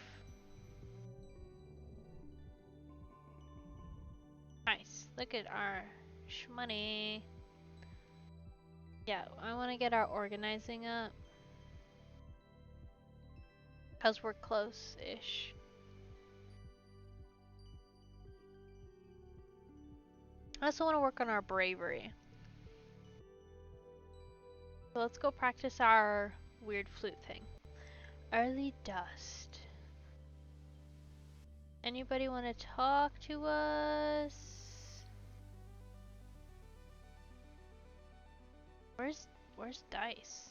Nice. Look at our shmoney. Yeah, I want to get our organizing up. Because we're close-ish. I also want to work on our bravery. So let's go practice our weird flute thing. Early dust. Anybody want to talk to us? Where's Dice?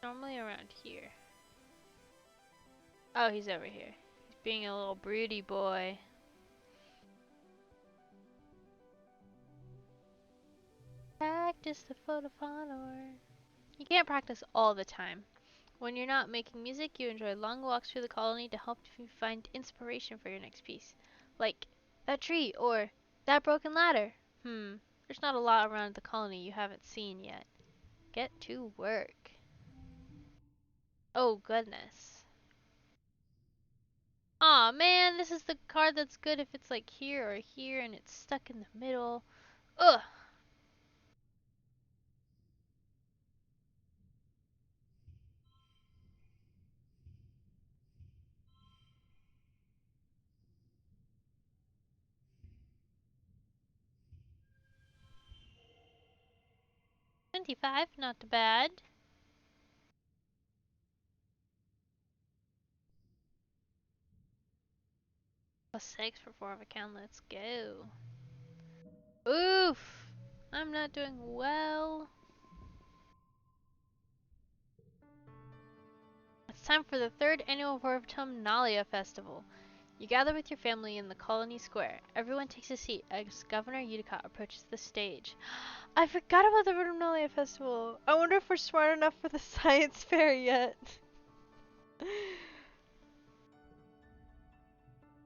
Normally around here. Oh, he's over here. He's being a little broody boy. Practice the photophonor. You can't practice all the time. When you're not making music, you enjoy long walks through the colony to help you find inspiration for your next piece. Like that tree or that broken ladder. There's not a lot around the colony you haven't seen yet. Get to work. Oh goodness. Aw man, this is the card that's good if it's like here or here and it's stuck in the middle. Ugh. 25, not bad. +6 for 4 of account, let's go. Oof! I'm not doing well. It's time for the 3rd annual Vortumnalia Festival. You gather with your family in the colony square. Everyone takes a seat as Governor Utica approaches the stage. I forgot about the Vortumnalia Festival. I wonder if we're smart enough for the science fair yet.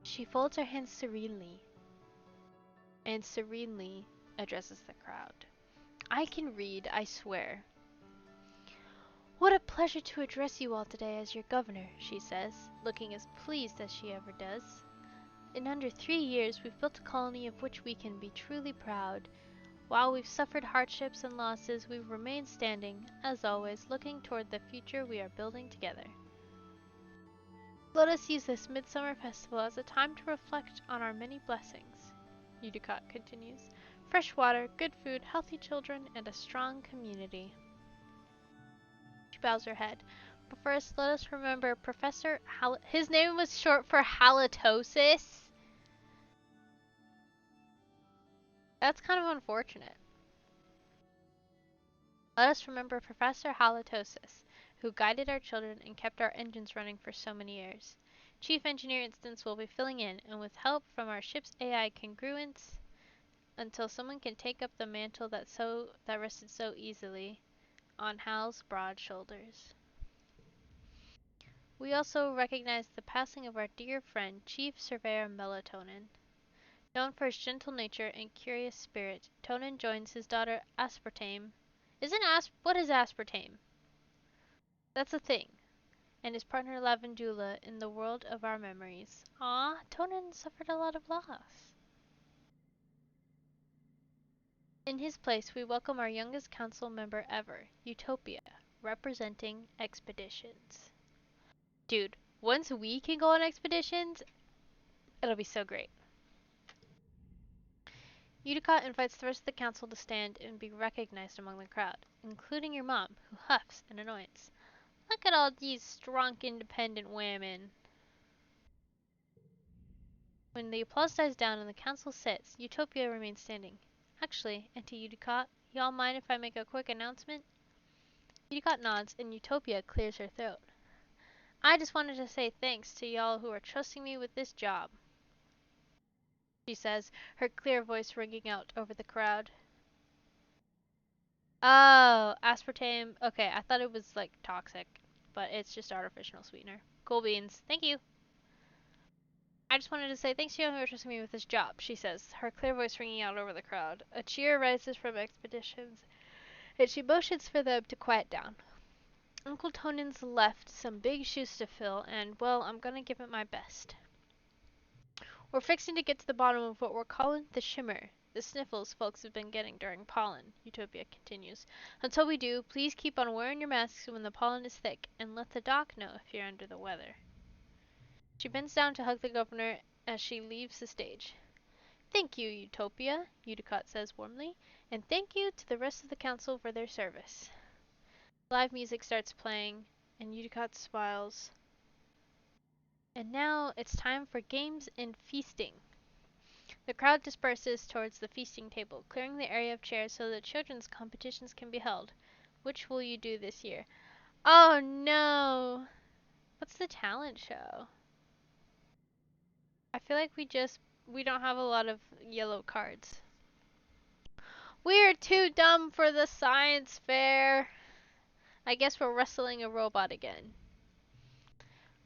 She folds her hands serenely and serenely addresses the crowd. I can read, I swear. What a pleasure to address you all today as your governor, she says, looking as pleased as she ever does. In under 3 years, we've built a colony of which we can be truly proud. While we've suffered hardships and losses, we've remained standing, as always, looking toward the future we are building together. Let us use this midsummer festival as a time to reflect on our many blessings, Udicott continues. Fresh water, good food, healthy children, and a strong community. She bows her head. But first, let us remember Professor his name was short for halitosis. That's kind of unfortunate. Let us remember Professor Halitosis, who guided our children and kept our engines running for so many years. Chief Engineer Instance will be filling in, and with help from our ship's AI congruence, until someone can take up the mantle that rested so easily on Hal's broad shoulders. We also recognize the passing of our dear friend, Chief Surveyor Melatonin. Known for his gentle nature and curious spirit, Tonin joins his daughter Aspartame. What is aspartame? That's a thing. And his partner Lavandula in the world of our memories. Ah, Tonin suffered a lot of loss. In his place, we welcome our youngest council member ever, Utopia, representing expeditions. Dude, once we can go on expeditions, it'll be so great. Utica invites the rest of the council to stand and be recognized among the crowd, including your mom, who huffs in annoyance. Look at all these strong, independent women. When the applause dies down and the council sits, Utopia remains standing. Actually, Auntie Utica, y'all mind if I make a quick announcement? Utica nods and Utopia clears her throat. I just wanted to say thanks to y'all who are trusting me with this job, she says, her clear voice ringing out over the crowd. Oh, aspartame. Okay, I thought it was like toxic, but it's just artificial sweetener. Cool beans. Thank you. I just wanted to say thanks to you for trusting me with this job, she says, her clear voice ringing out over the crowd. A cheer rises from expeditions, and she motions for them to quiet down. Uncle Tonin's left some big shoes to fill, and, well, I'm gonna give it my best. We're fixing to get to the bottom of what we're calling the shimmer, the sniffles folks have been getting during pollen, Utopia continues. Until we do, please keep on wearing your masks when the pollen is thick, and let the doc know if you're under the weather. She bends down to hug the governor as she leaves the stage. Thank you, Utopia, Udicott says warmly, and thank you to the rest of the council for their service. Live music starts playing, and Udicott smiles. And now it's time for games and feasting. The crowd disperses towards the feasting table, clearing the area of chairs so that children's competitions can be held. Which will you do this year? Oh no! What's the talent show? I feel like we don't have a lot of yellow cards. We're too dumb for the science fair. I guess we're wrestling a robot again.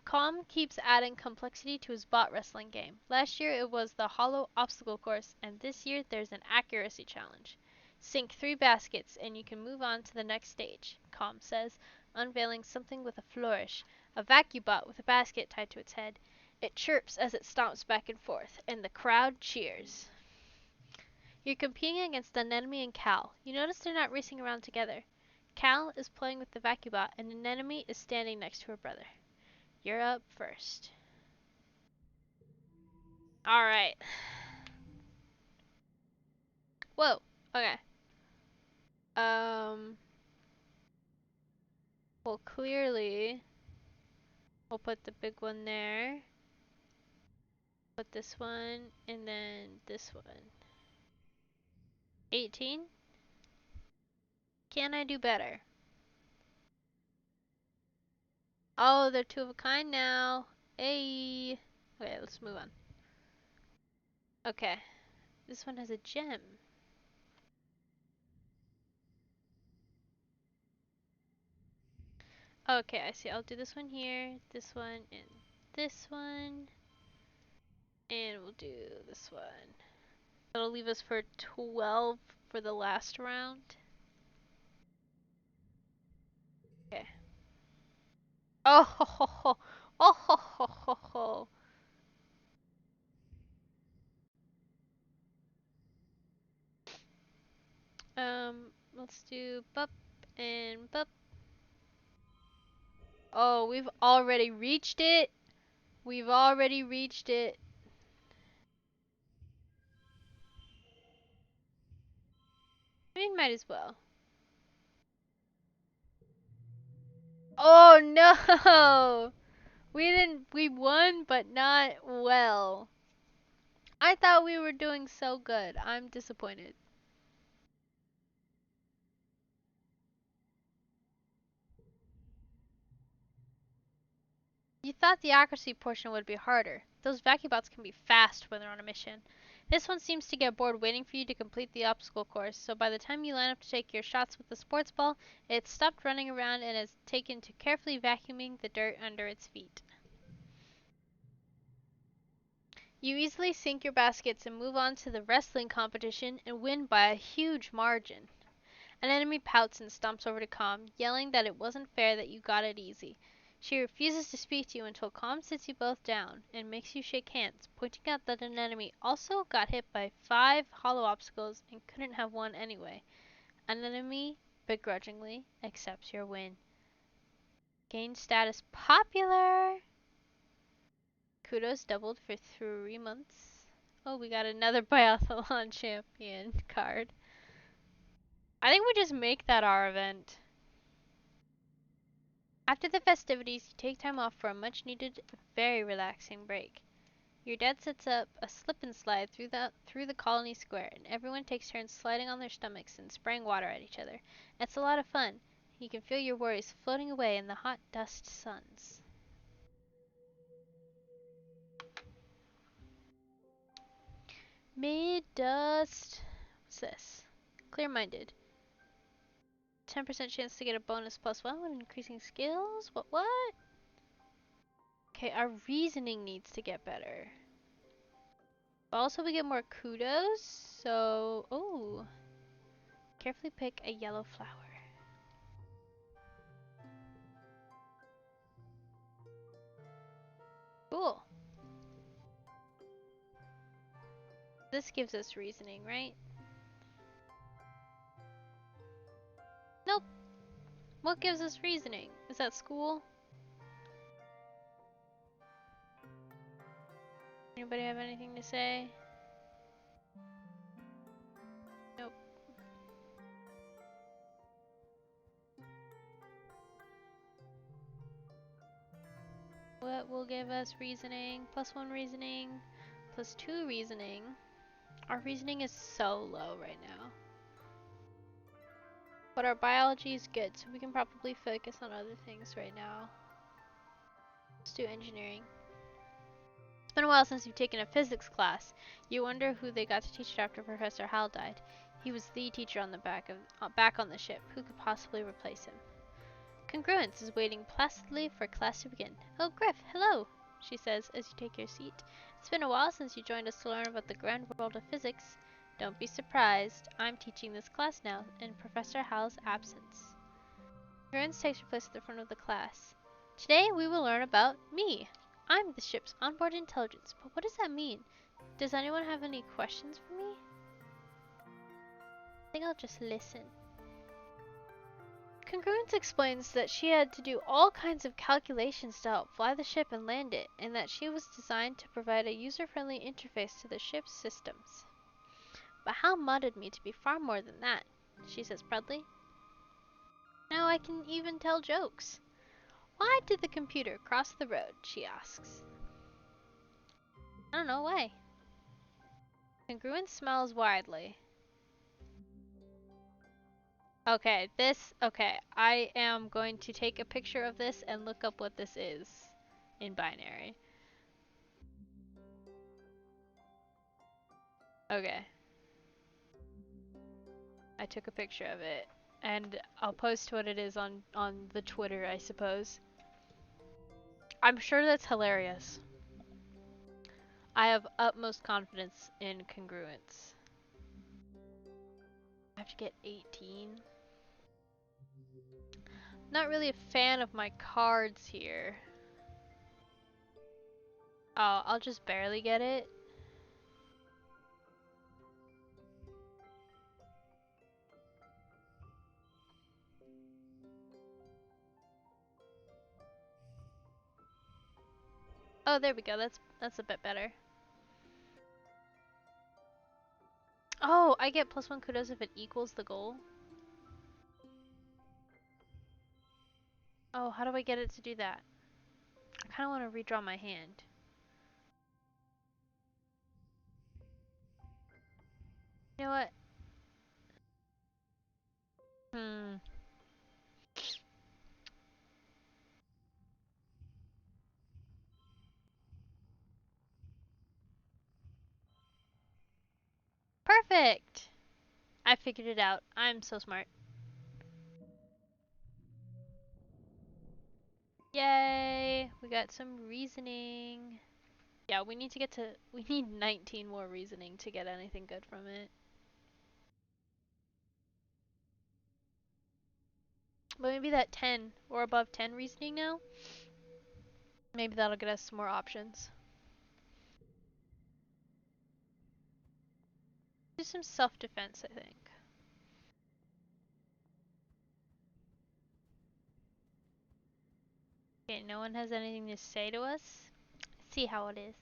Calm keeps adding complexity to his bot wrestling game. Last year it was the hollow obstacle course, and this year there's an accuracy challenge. Sink 3 baskets and you can move on to the next stage, Calm says, unveiling something with a flourish. A vacuum bot with a basket tied to its head. It chirps as it stomps back and forth, and the crowd cheers. You're competing against Anemone and Cal. You notice they're not racing around together. Cal is playing with the vacuum bot, and Anemone is standing next to her brother. You're up first. Alright. Whoa. Okay. Um, well, clearly, we'll put the big one there. Put this one, and then this one. 18? Can I do better? Oh, they're two of a kind now. Hey. Okay, let's move on. Okay. This one has a gem. Okay, I see. I'll do this one here, this one, and this one. And we'll do this one. That'll leave us for 12 for the last round. Okay. Oh ho ho ho. Oh ho ho ho ho. Let's do bup and bup. Oh, we've already reached it. We've already reached it. I mean, might as well. Oh no! We won, but not well. I thought we were doing so good. I'm disappointed. You thought the accuracy portion would be harder. Those vacuum bots can be fast when they're on a mission. This one seems to get bored waiting for you to complete the obstacle course, so by the time you line up to take your shots with the sports ball, it's stopped running around and has taken to carefully vacuuming the dirt under its feet. You easily sink your baskets and move on to the wrestling competition and win by a huge margin. An enemy pouts and stomps over to Calm, yelling that it wasn't fair that you got it easy. She refuses to speak to you until Calm sits you both down and makes you shake hands, pointing out that an enemy also got hit by 5 hollow obstacles and couldn't have won anyway. An enemy begrudgingly accepts your win. Gain status popular! Kudos doubled for 3 months. Oh, we got another biathlon champion card. I think we just make that our event. After the festivities, you take time off for a much needed, very relaxing break. Your dad sets up a slip and slide through the colony square, and everyone takes turns sliding on their stomachs and spraying water at each other. It's a lot of fun. You can feel your worries floating away in the hot dust suns. Mid-dust. What's this? Clear-minded. 10% chance to get a bonus +1 when increasing skills? What? Okay, our reasoning needs to get better. But also we get more kudos, so... Oh. Carefully pick a yellow flower. Cool. This gives us reasoning, right? Nope. What gives us reasoning? Is that school? Anybody have anything to say? Nope. What will give us reasoning? +1 reasoning, +2 reasoning. Our reasoning is so low right now. But our biology is good, so we can probably focus on other things right now. Let's do engineering. It's been a while since you've taken a physics class. You wonder who they got to teach it after Professor Hal died. He was the teacher on the back on the ship. Who could possibly replace him? Congruence is waiting placidly for class to begin. Oh, Griff, hello, she says as you take your seat. It's been a while since you joined us to learn about the grand world of physics. Don't be surprised. I'm teaching this class now, in Professor Hal's absence. Congruence takes your place at the front of the class. Today we will learn about me. I'm the ship's onboard intelligence, but what does that mean? Does anyone have any questions for me? I think I'll just listen. Congruence explains that she had to do all kinds of calculations to help fly the ship and land it, and that she was designed to provide a user-friendly interface to the ship's systems. But Hal modded me to be far more than that. she says proudly. Now I can even tell jokes. Why did the computer cross the road? She asks. I don't know why. Congruence smiles widely. Okay, I am going to take a picture of this and look up what this is in binary. Okay. I took a picture of it, and I'll post what it is on the Twitter, I suppose. I'm sure that's hilarious. I have utmost confidence in congruence. I have to get 18. Not really a fan of my cards here. Oh, I'll just barely get it. Oh, there we go. That's a bit better. Oh, I get +1 kudos if it equals the goal. Oh, how do I get it to do that? I kind of want to redraw my hand. You know what? Perfect! I figured it out. I'm so smart. Yay! We got some reasoning. Yeah, we need 19 more reasoning to get anything good from it. But maybe that 10 or above 10 reasoning now? Maybe that'll get us some more options. Do some self-defense, I think. Okay, no one has anything to say to us. Let's see how it is.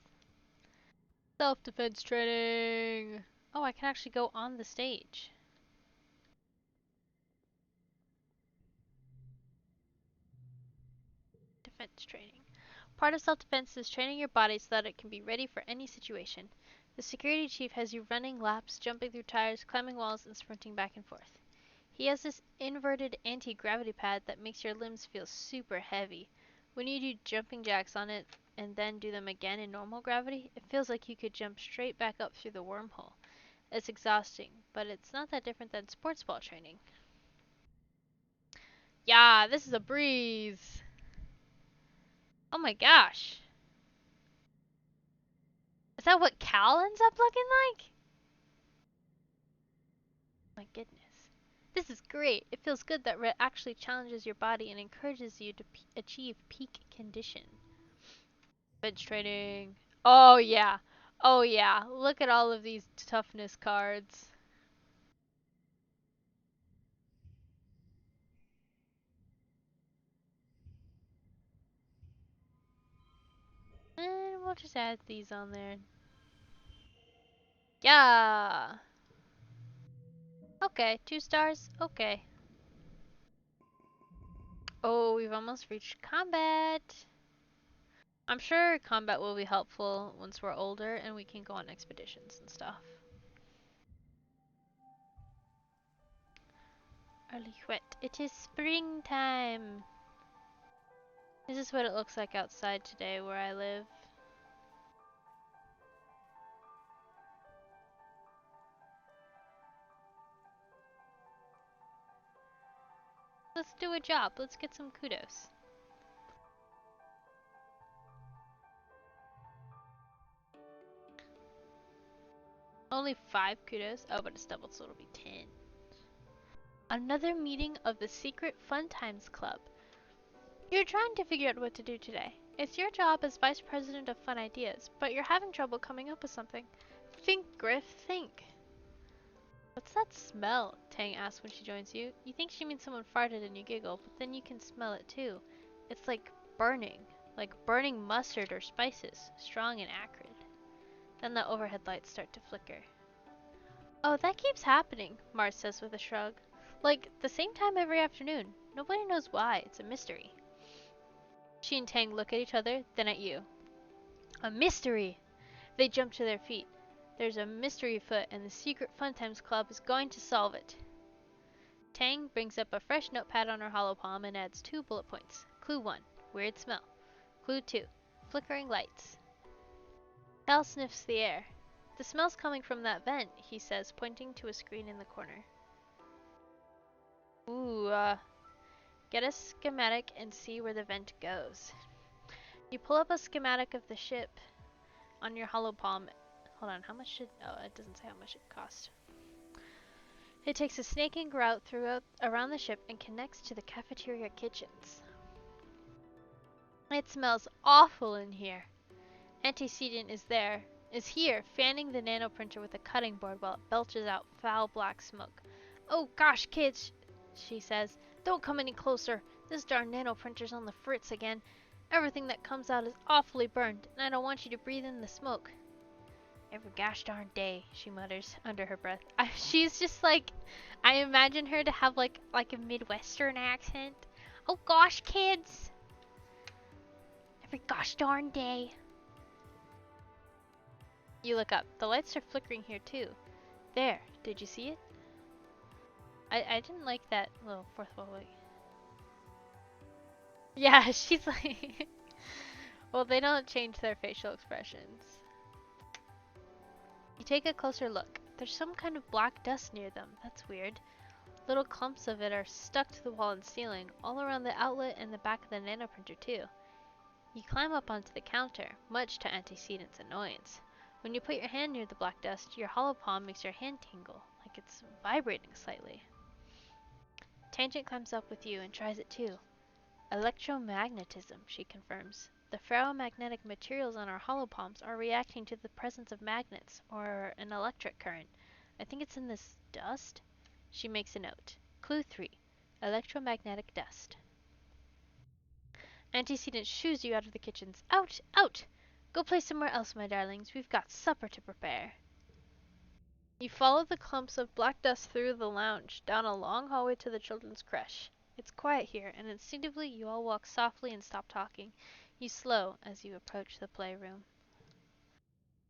Self-defense training! Oh, I can actually go on the stage. Defense training. Part of self-defense is training your body so that it can be ready for any situation. The security chief has you running laps, jumping through tires, climbing walls, and sprinting back and forth. He has this inverted anti-gravity pad that makes your limbs feel super heavy. When you do jumping jacks on it and then do them again in normal gravity, it feels like you could jump straight back up through the wormhole. It's exhausting, but it's not that different than sports ball training. Yeah, this is a breeze. Oh my gosh. Is that what Cal ends up looking like? My goodness. This is great. It feels good that Red actually challenges your body and encourages you to achieve peak condition. Bench training. Oh yeah. Oh yeah. Look at all of these toughness cards. And we'll just add these on there. Yeah. Okay, 2 stars. Okay. Oh, we've almost reached combat. I'm sure combat will be helpful once we're older and we can go on expeditions and stuff. Early wet. It is springtime. This is what it looks like outside today where I live. Let's do a job. Let's get some kudos. Only 5 kudos? Oh, but it's doubled, so it'll be 10. Another meeting of the Secret Fun Times Club. You're trying to figure out what to do today. It's your job as Vice President of Fun Ideas, but you're having trouble coming up with something. Think, Griff, think. What's that smell? Tang asks when she joins you. You think she means someone farted and you giggle, but then you can smell it too. It's like burning mustard or spices, strong and acrid. Then the overhead lights start to flicker. Oh, that keeps happening, Mars says with a shrug. Like, the same time every afternoon. Nobody knows why. It's a mystery. She and Tang look at each other, then at you. A mystery! They jump to their feet. There's a mystery afoot, and the Secret Fun Times Club is going to solve it. Tang brings up a fresh notepad on her hollow palm and adds 2 bullet points. Clue 1, weird smell. Clue 2, flickering lights. Cal sniffs the air. The smell's coming from that vent, he says, pointing to a screen in the corner. Ooh, get a schematic and see where the vent goes. You pull up a schematic of the ship on your hollow palm. Hold on, how much did... Oh, it doesn't say how much it cost. It takes a snaking route around the ship and connects to the cafeteria kitchens. It smells awful in here. Antecedent is here, fanning the nanoprinter with a cutting board while it belches out foul black smoke. Oh gosh, kids, she says. Don't come any closer. This darn nanoprinter's on the fritz again. Everything that comes out is awfully burned, and I don't want you to breathe in the smoke. Every gosh darn day, she mutters under her breath. She's just like, I imagine her to have like a Midwestern accent. Oh gosh, kids. Every gosh darn day. You look up. The lights are flickering here too. There. Did you see it? I didn't like that little fourth wall. Yeah, she's like... Well, they don't change their facial expressions. You take a closer look. There's some kind of black dust near them. That's weird. Little clumps of it are stuck to the wall and ceiling, all around the outlet and the back of the nanoprinter too. You climb up onto the counter, much to Antecedent's annoyance. When you put your hand near the black dust, your hollow palm makes your hand tingle, like it's vibrating slightly. Tangent climbs up with you and tries it too. Electromagnetism, she confirms. The ferromagnetic materials on our hollow palms are reacting to the presence of magnets, or an electric current. I think it's in this dust? She makes a note. Clue 3. Electromagnetic dust. Antecedent shoos you out of the kitchens. Out! Out! Go play somewhere else, my darlings. We've got supper to prepare. You follow the clumps of black dust through the lounge, down a long hallway to the children's creche. It's quiet here, and instinctively you all walk softly and stop talking. You slow as you approach the playroom.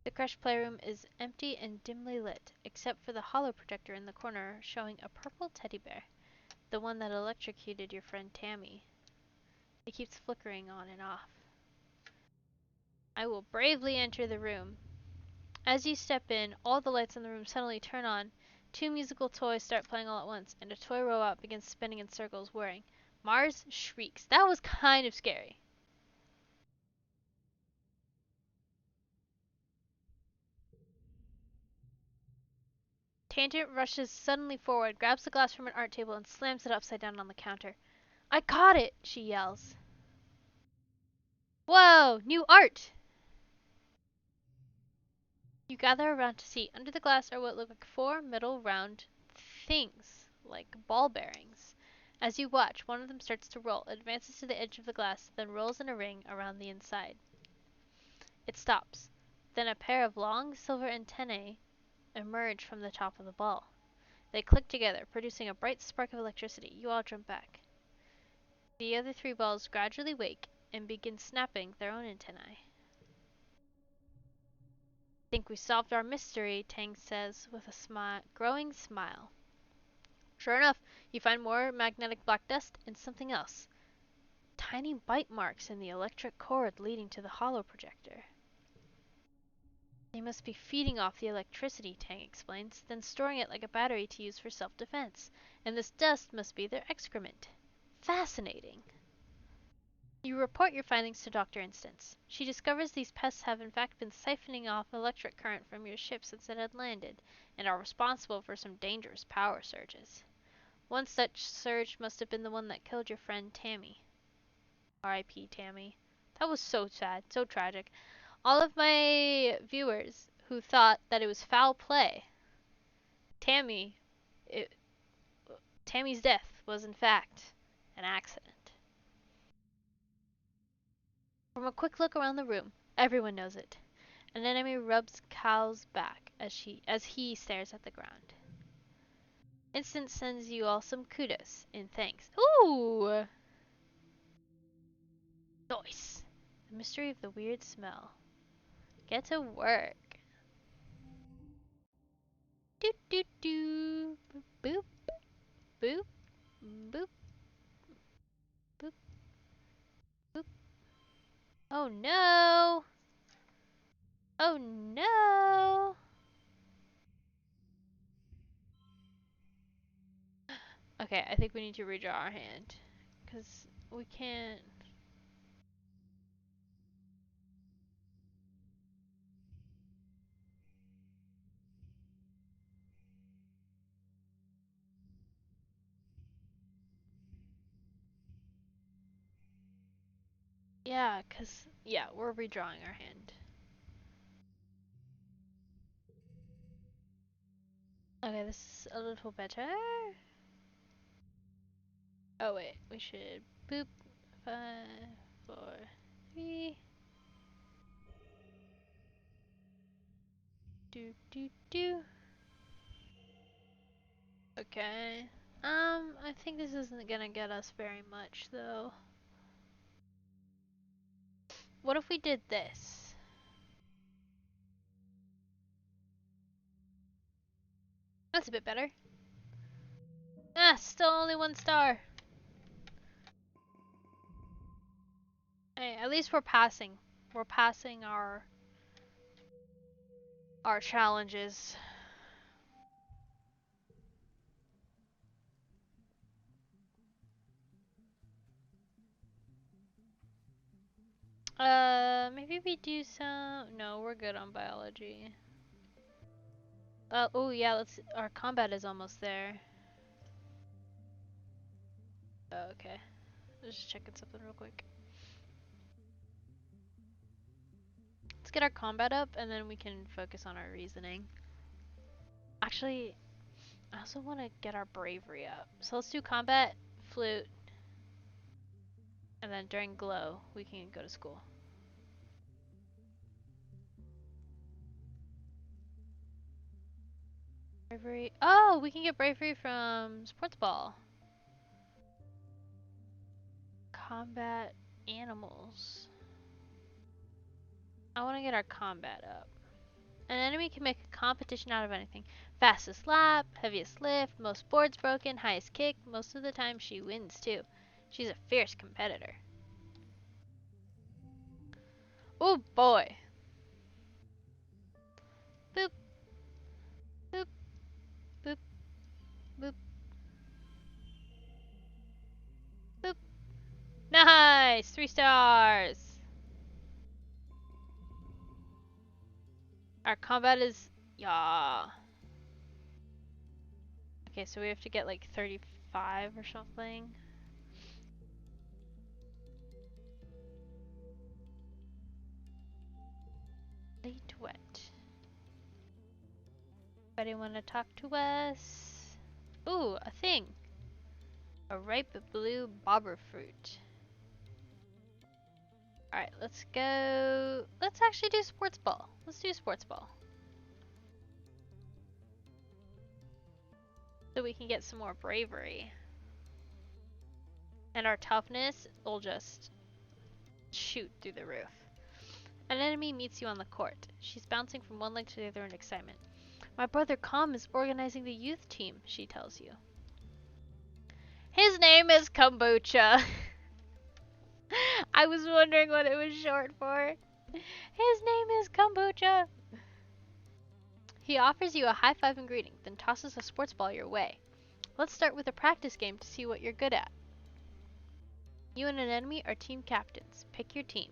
The creche playroom is empty and dimly lit, except for the hollow projector in the corner showing a purple teddy bear, the one that electrocuted your friend Tammy. It keeps flickering on and off. I will bravely enter the room. As you step in, all the lights in the room suddenly turn on. 2 musical toys start playing all at once, and a toy robot begins spinning in circles, whirring. Mars shrieks. That was kind of scary. Tangent rushes suddenly forward, grabs the glass from an art table, and slams it upside down on the counter. I caught it, she yells. Whoa, new art! You gather around to see. Under the glass are what look like 4 metal round things, like ball bearings. As you watch, one of them starts to roll, advances to the edge of the glass, then rolls in a ring around the inside. It stops. Then a pair of long silver antennae emerge from the top of the ball. They click together, producing a bright spark of electricity. You all jump back. The other 3 balls gradually wake and begin snapping their own antennae. Think we solved our mystery, Tang says with a growing smile. Sure enough, you find more magnetic black dust and something else. Tiny bite marks in the electric cord leading to the hollow projector. They must be feeding off the electricity, Tang explains, then storing it like a battery to use for self-defense. And this dust must be their excrement. Fascinating. You report your findings to Dr. Instance. She discovers these pests have in fact been siphoning off electric current from your ship since it had landed, and are responsible for some dangerous power surges. One such surge must have been the one that killed your friend Tammy. R.I.P. Tammy. That was so sad, so tragic. All of my viewers who thought that it was foul play, Tammy, Tammy's death was in fact an accident. From a quick look around the room, everyone knows it. An enemy rubs Cal's back as he stares at the ground. Instant sends you all some kudos in thanks. Ooh! Nice. The mystery of the weird smell. Get to work. Doot doot doo. Boop boop boop boop boop. Oh no! Oh no! Okay, I think we need to redraw our hand. Because we can't... Yeah, because... Yeah, we're redrawing our hand. Okay, this is a little better. Oh wait, we should boop 5, 4, 3. Do do do. Okay. I think this isn't gonna get us very much though. What if we did this? That's a bit better. Ah, still only 1 star. Hey, at least we're passing. We're passing our challenges. Maybe we do some... No, we're good on biology. Oh yeah, our combat is almost there. Oh, okay. Just checking something real quick. Let's get our combat up and then we can focus on our reasoning. Actually, I also want to get our bravery up. So let's do combat, flute, and then during glow, we can go to school. Bravery. Oh, we can get bravery from sports ball. Combat animals. I want to get our combat up. An enemy can make a competition out of anything. Fastest lap, heaviest lift, most boards broken, highest kick. Most of the time she wins too. She's a fierce competitor. Oh boy. Boop. Boop. Boop. Boop. Boop. Nice! 3 stars! Our combat is... Yeah. Okay, so we have to get like 35 or something. Late wet. Anybody want to talk to us? Ooh, a thing. A ripe blue bobber fruit. Alright, let's go. Let's actually do sports ball. Let's do sports ball. So we can get some more bravery. And our toughness will just shoot through the roof. An enemy meets you on the court. She's bouncing from one leg to the other in excitement. My brother Com is organizing the youth team, she tells you. His name is Kombucha. I was wondering what it was short for. His name is Kombucha. He offers you a high-five and greeting, then tosses a sports ball your way. Let's start with a practice game to see what you're good at. You and an enemy are team captains. Pick your team.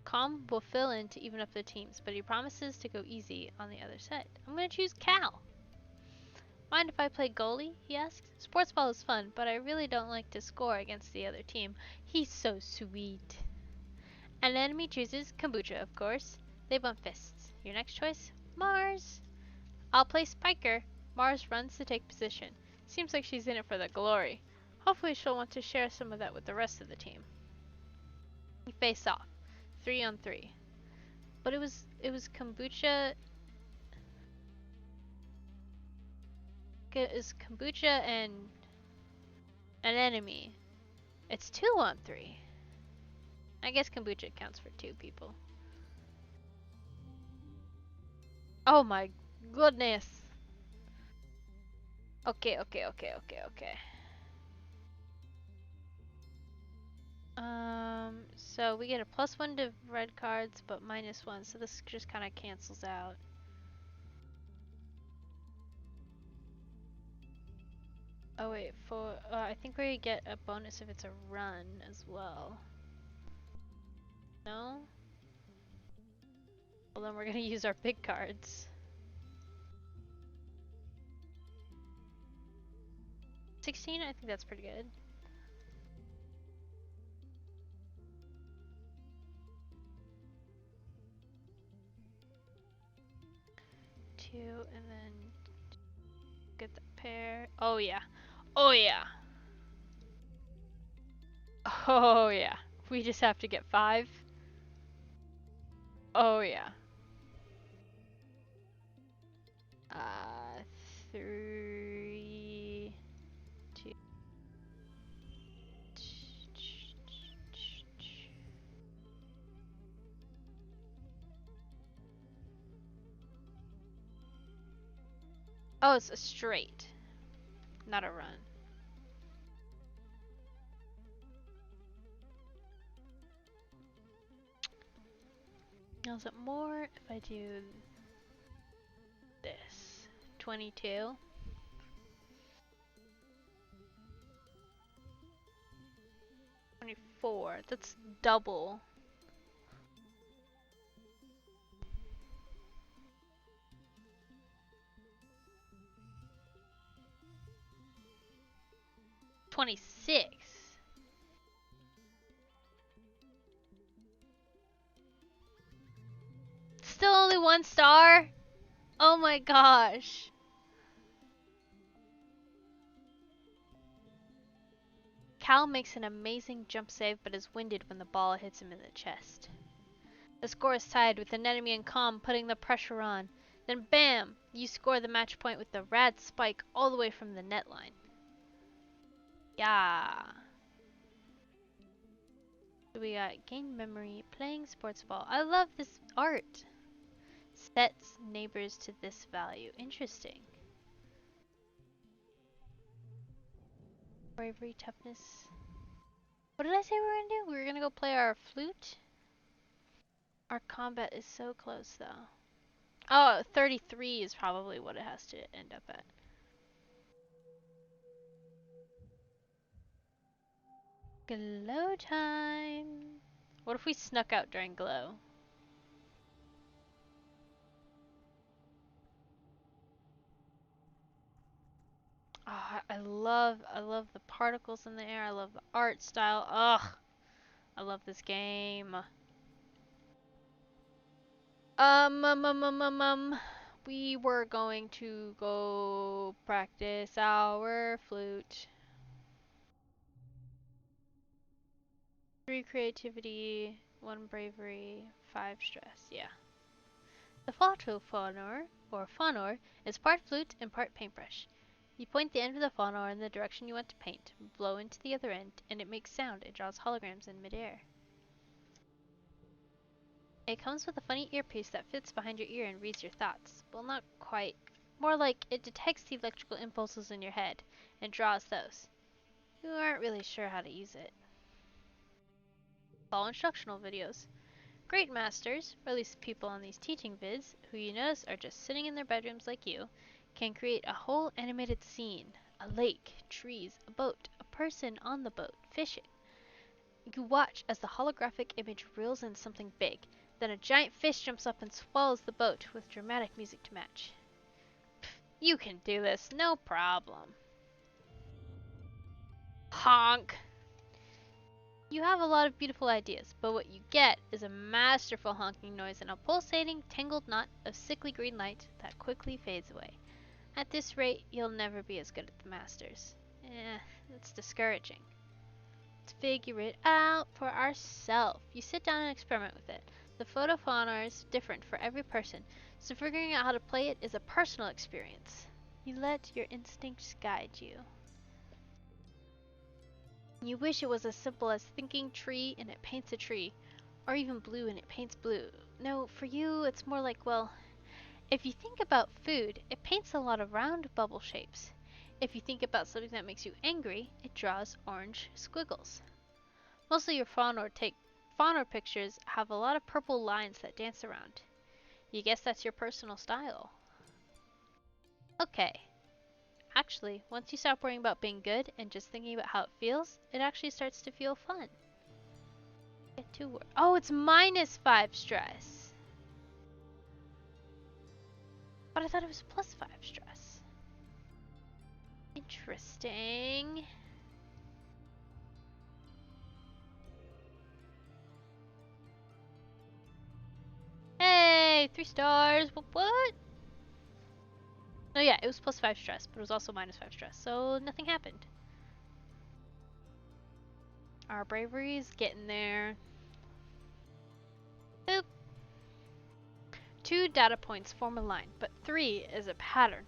Com will fill in to even up the teams, but he promises to go easy on the other side. I'm gonna choose Cal. Mind if I play goalie? He asks. Sports ball is fun, but I really don't like to score against the other team. He's so sweet. An enemy chooses Kombucha, of course. They bump fists. Your next choice? Mars. I'll play Spiker. Mars runs to take position. Seems like she's in it for the glory. Hopefully she'll want to share some of that with the rest of the team. We face off. 3 on 3. But it was Kombucha. is kombucha and an enemy? It's 2 on 3. I guess kombucha counts for 2 people. Oh my goodness. Okay. So we get a +1 to red cards, but -1, so this just kind of cancels out. Oh wait, I think we get a bonus if it's a run as well. No? Well then we're gonna use our big cards. 16, I think that's pretty good. Two, and then get the pair. Oh yeah. Oh yeah. Oh yeah. We just have to get 5. Oh yeah. 3, 2. Oh, it's a straight, not a run. Now is it more if I do this? 22. 24. That's double. $26. Still only 1 star? Oh my gosh. Cal makes an amazing jump save but is winded when the ball hits him in the chest. The score is tied with an enemy in calm putting the pressure on. Then bam! You score the match point with the rad spike all the way from the net line. Yeah. So we got gain memory, playing sports ball. I love this art. Sets neighbors to this value. Interesting. Bravery, toughness. What did I say we were gonna do? We were gonna go play our flute? Our combat is so close though. Oh, 33 is probably what it has to end up at. Glow time. What if we snuck out during glow? Oh, I love the particles in the air. I love the art style. Ugh, I love this game. We were going to go practice our flute. 3 creativity, 1 bravery, 5 stress. Yeah. The photophonor, or phonor, is part flute and part paintbrush. You point the end of the phonor in the direction you want to paint, blow into the other end, and it makes sound. It draws holograms in midair. It comes with a funny earpiece that fits behind your ear and reads your thoughts. Well, not quite. More like it detects the electrical impulses in your head and draws those. You aren't really sure how to use it. Follow instructional videos. Great masters, or at least people on these teaching vids, who you notice are just sitting in their bedrooms like you, can create a whole animated scene. A lake, trees, a boat, a person on the boat, fishing. You watch as the holographic image reels in something big. Then a giant fish jumps up and swallows the boat with dramatic music to match. Pfft, you can do this, no problem. Honk! You have a lot of beautiful ideas, but what you get is a masterful honking noise and a pulsating, tangled knot of sickly green light that quickly fades away. At this rate, you'll never be as good at the masters. That's discouraging. Let's figure it out for ourselves. You sit down and experiment with it. The photophonor is different for every person, so figuring out how to play it is a personal experience. You let your instincts guide you. You wish it was as simple as thinking tree and it paints a tree, or even blue and it paints blue. No, for you, it's more like, well, if you think about food, it paints a lot of round bubble shapes. If you think about something that makes you angry, it draws orange squiggles. Most of your fauna pictures have a lot of purple lines that dance around. You guess that's your personal style. Okay. Actually, once you stop worrying about being good and just thinking about how it feels, it actually starts to feel fun. Get to work. Oh, it's -5 stress. But I thought it was +5 stress. Interesting. Hey, 3 stars. What? No, yeah, it was +5 stress, but it was also -5 stress, so nothing happened. Our bravery's getting there. Boop. 2 data points form a line, but 3 is a pattern.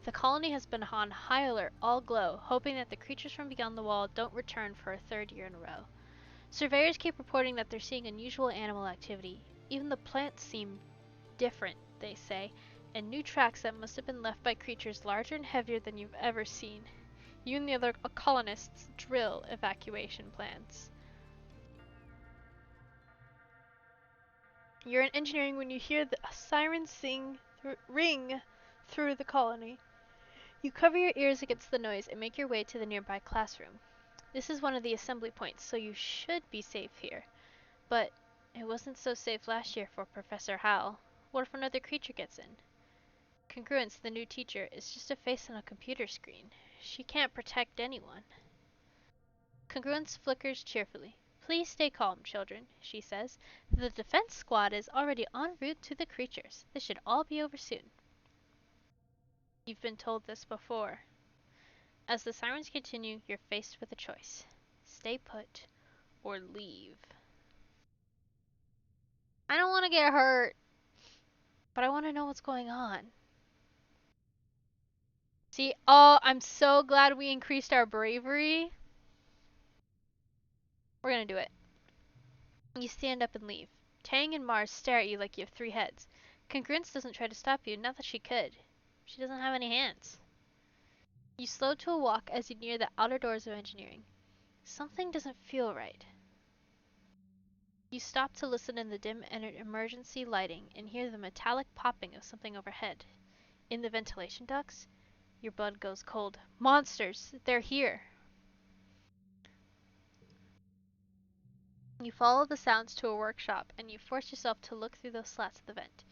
The colony has been on high alert all glow, hoping that the creatures from beyond the wall don't return for a 3rd year in a row. Surveyors keep reporting that they're seeing unusual animal activity. Even the plants seem different, they say, and new tracks that must have been left by creatures larger and heavier than you've ever seen. You and the other colonists drill evacuation plans. You're in engineering when you hear the sirens ring through the colony. You cover your ears against the noise and make your way to the nearby classroom. This is one of the assembly points, so you should be safe here. But it wasn't so safe last year for Professor Howell. What if another creature gets in? Congruence, the new teacher, is just a face on a computer screen. She can't protect anyone. Congruence flickers cheerfully. Please stay calm, children, she says. The defense squad is already en route to the creatures. This should all be over soon. You've been told this before. As the sirens continue, you're faced with a choice. Stay put or leave. I don't want to get hurt, but I want to know what's going on. See, oh, I'm so glad we increased our bravery. We're gonna do it. You stand up and leave. Tang and Mars stare at you like you have 3 heads. Congruence doesn't try to stop you, not that she could. She doesn't have any hands. You slow to a walk as you near the outer doors of engineering. Something doesn't feel right. You stop to listen in the dim emergency lighting and hear the metallic popping of something overhead. In the ventilation ducts, your blood goes cold. Monsters! They're here! You follow the sounds to a workshop and you force yourself to look through those slats of the vent.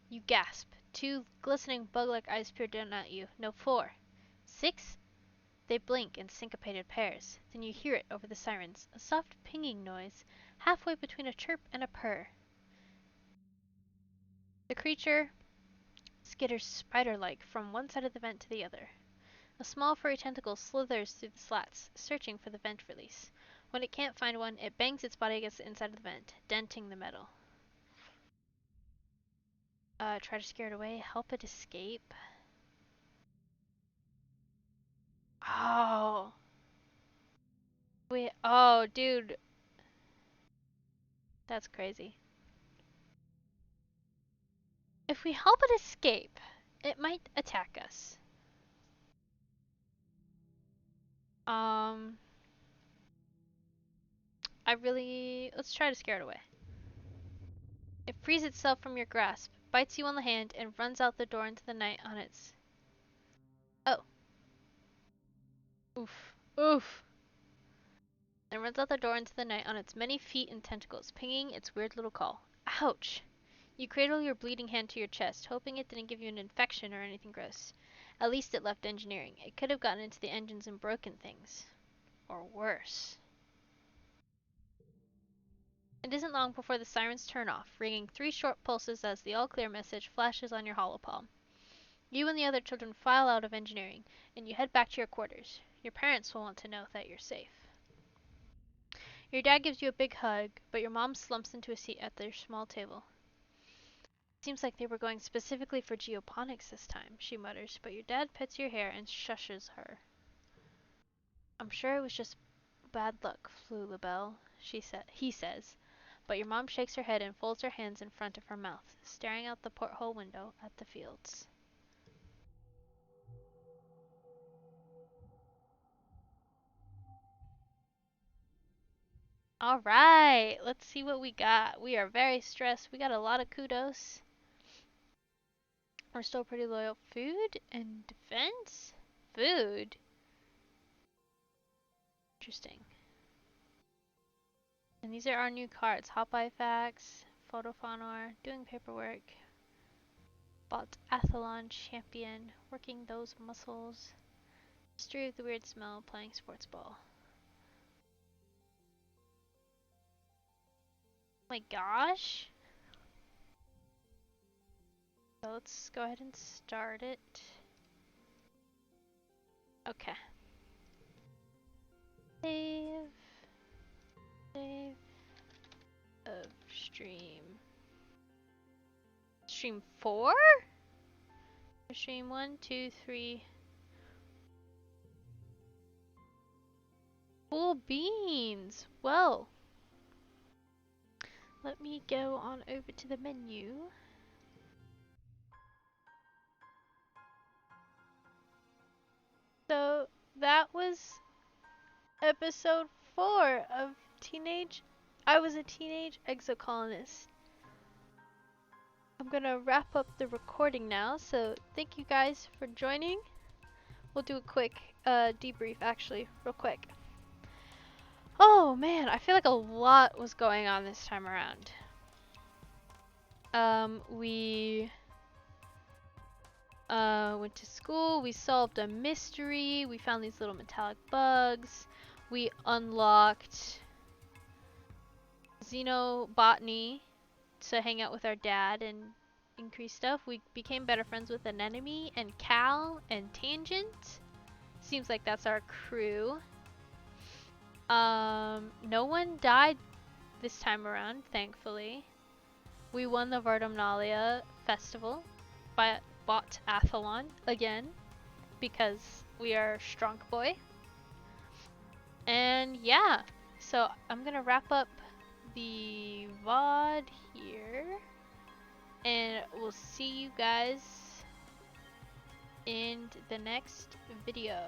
You gasp. 2 glistening bug-like eyes peer down at you. No, 4. 6? They blink in syncopated pairs. Then you hear it over the sirens, a soft pinging noise, halfway between a chirp and a purr. The creature skitters spider-like from one side of the vent to the other. A small furry tentacle slithers through the slats, searching for the vent release. When it can't find one, it bangs its body against the inside of the vent, denting the metal. Try to scare it away, help it escape. Oh. Wait, oh, dude. That's crazy. If we help it escape, it might attack us. Let's try to scare it away. It frees itself from your grasp, bites you on the hand, and runs out the door into the night on its... Oh. Oof. Oof. And runs out the door into the night on its many feet and tentacles, pinging its weird little call. Ouch! You cradle your bleeding hand to your chest, hoping it didn't give you an infection or anything gross. At least it left engineering. It could have gotten into the engines and broken things. Or worse. It isn't long before the sirens turn off, ringing 3 short pulses as the all-clear message flashes on your holopalm. You and the other children file out of engineering, and you head back to your quarters. Your parents will want to know that you're safe. Your dad gives you a big hug, but your mom slumps into a seat at their small table. Seems like they were going specifically for geoponics this time, she mutters, but your dad pets your hair and shushes her. I'm sure it was just bad luck, Flulabelle, he says, but your mom shakes her head and folds her hands in front of her mouth, staring out the porthole window at the fields. Alright, let's see what we got. We are very stressed. We got a lot of kudos. We're still pretty loyal. Food and defense? Food? Interesting. And these are our new cards. Hop-Eye Facts, Photophonor, doing paperwork, bought Athlon Champion, working those muscles, History of the Weird Smell, playing sports ball. Oh my gosh! So let's go ahead and start it. Okay. Save. Save. Of stream. Stream 4? Stream 1, 2, 3. Cool beans! Well, let me go on over to the menu. So that was episode 4 of I was a Teenage Exocolonist. I'm gonna wrap up the recording now, so thank you guys for joining. We'll do a quick debrief actually, real quick. Oh man, I feel like a lot was going on this time around. We went to school, we solved a mystery, we found these little metallic bugs, we unlocked xenobotany to hang out with our dad and increase stuff. We became better friends with Anemone and Cal and Tangent. Seems like that's our crew. No one died this time around, thankfully. We won the Vardamnalia Festival by bought Athlon again because we are strong boy. And yeah, so I'm gonna wrap up the VOD here, and we'll see you guys in the next video.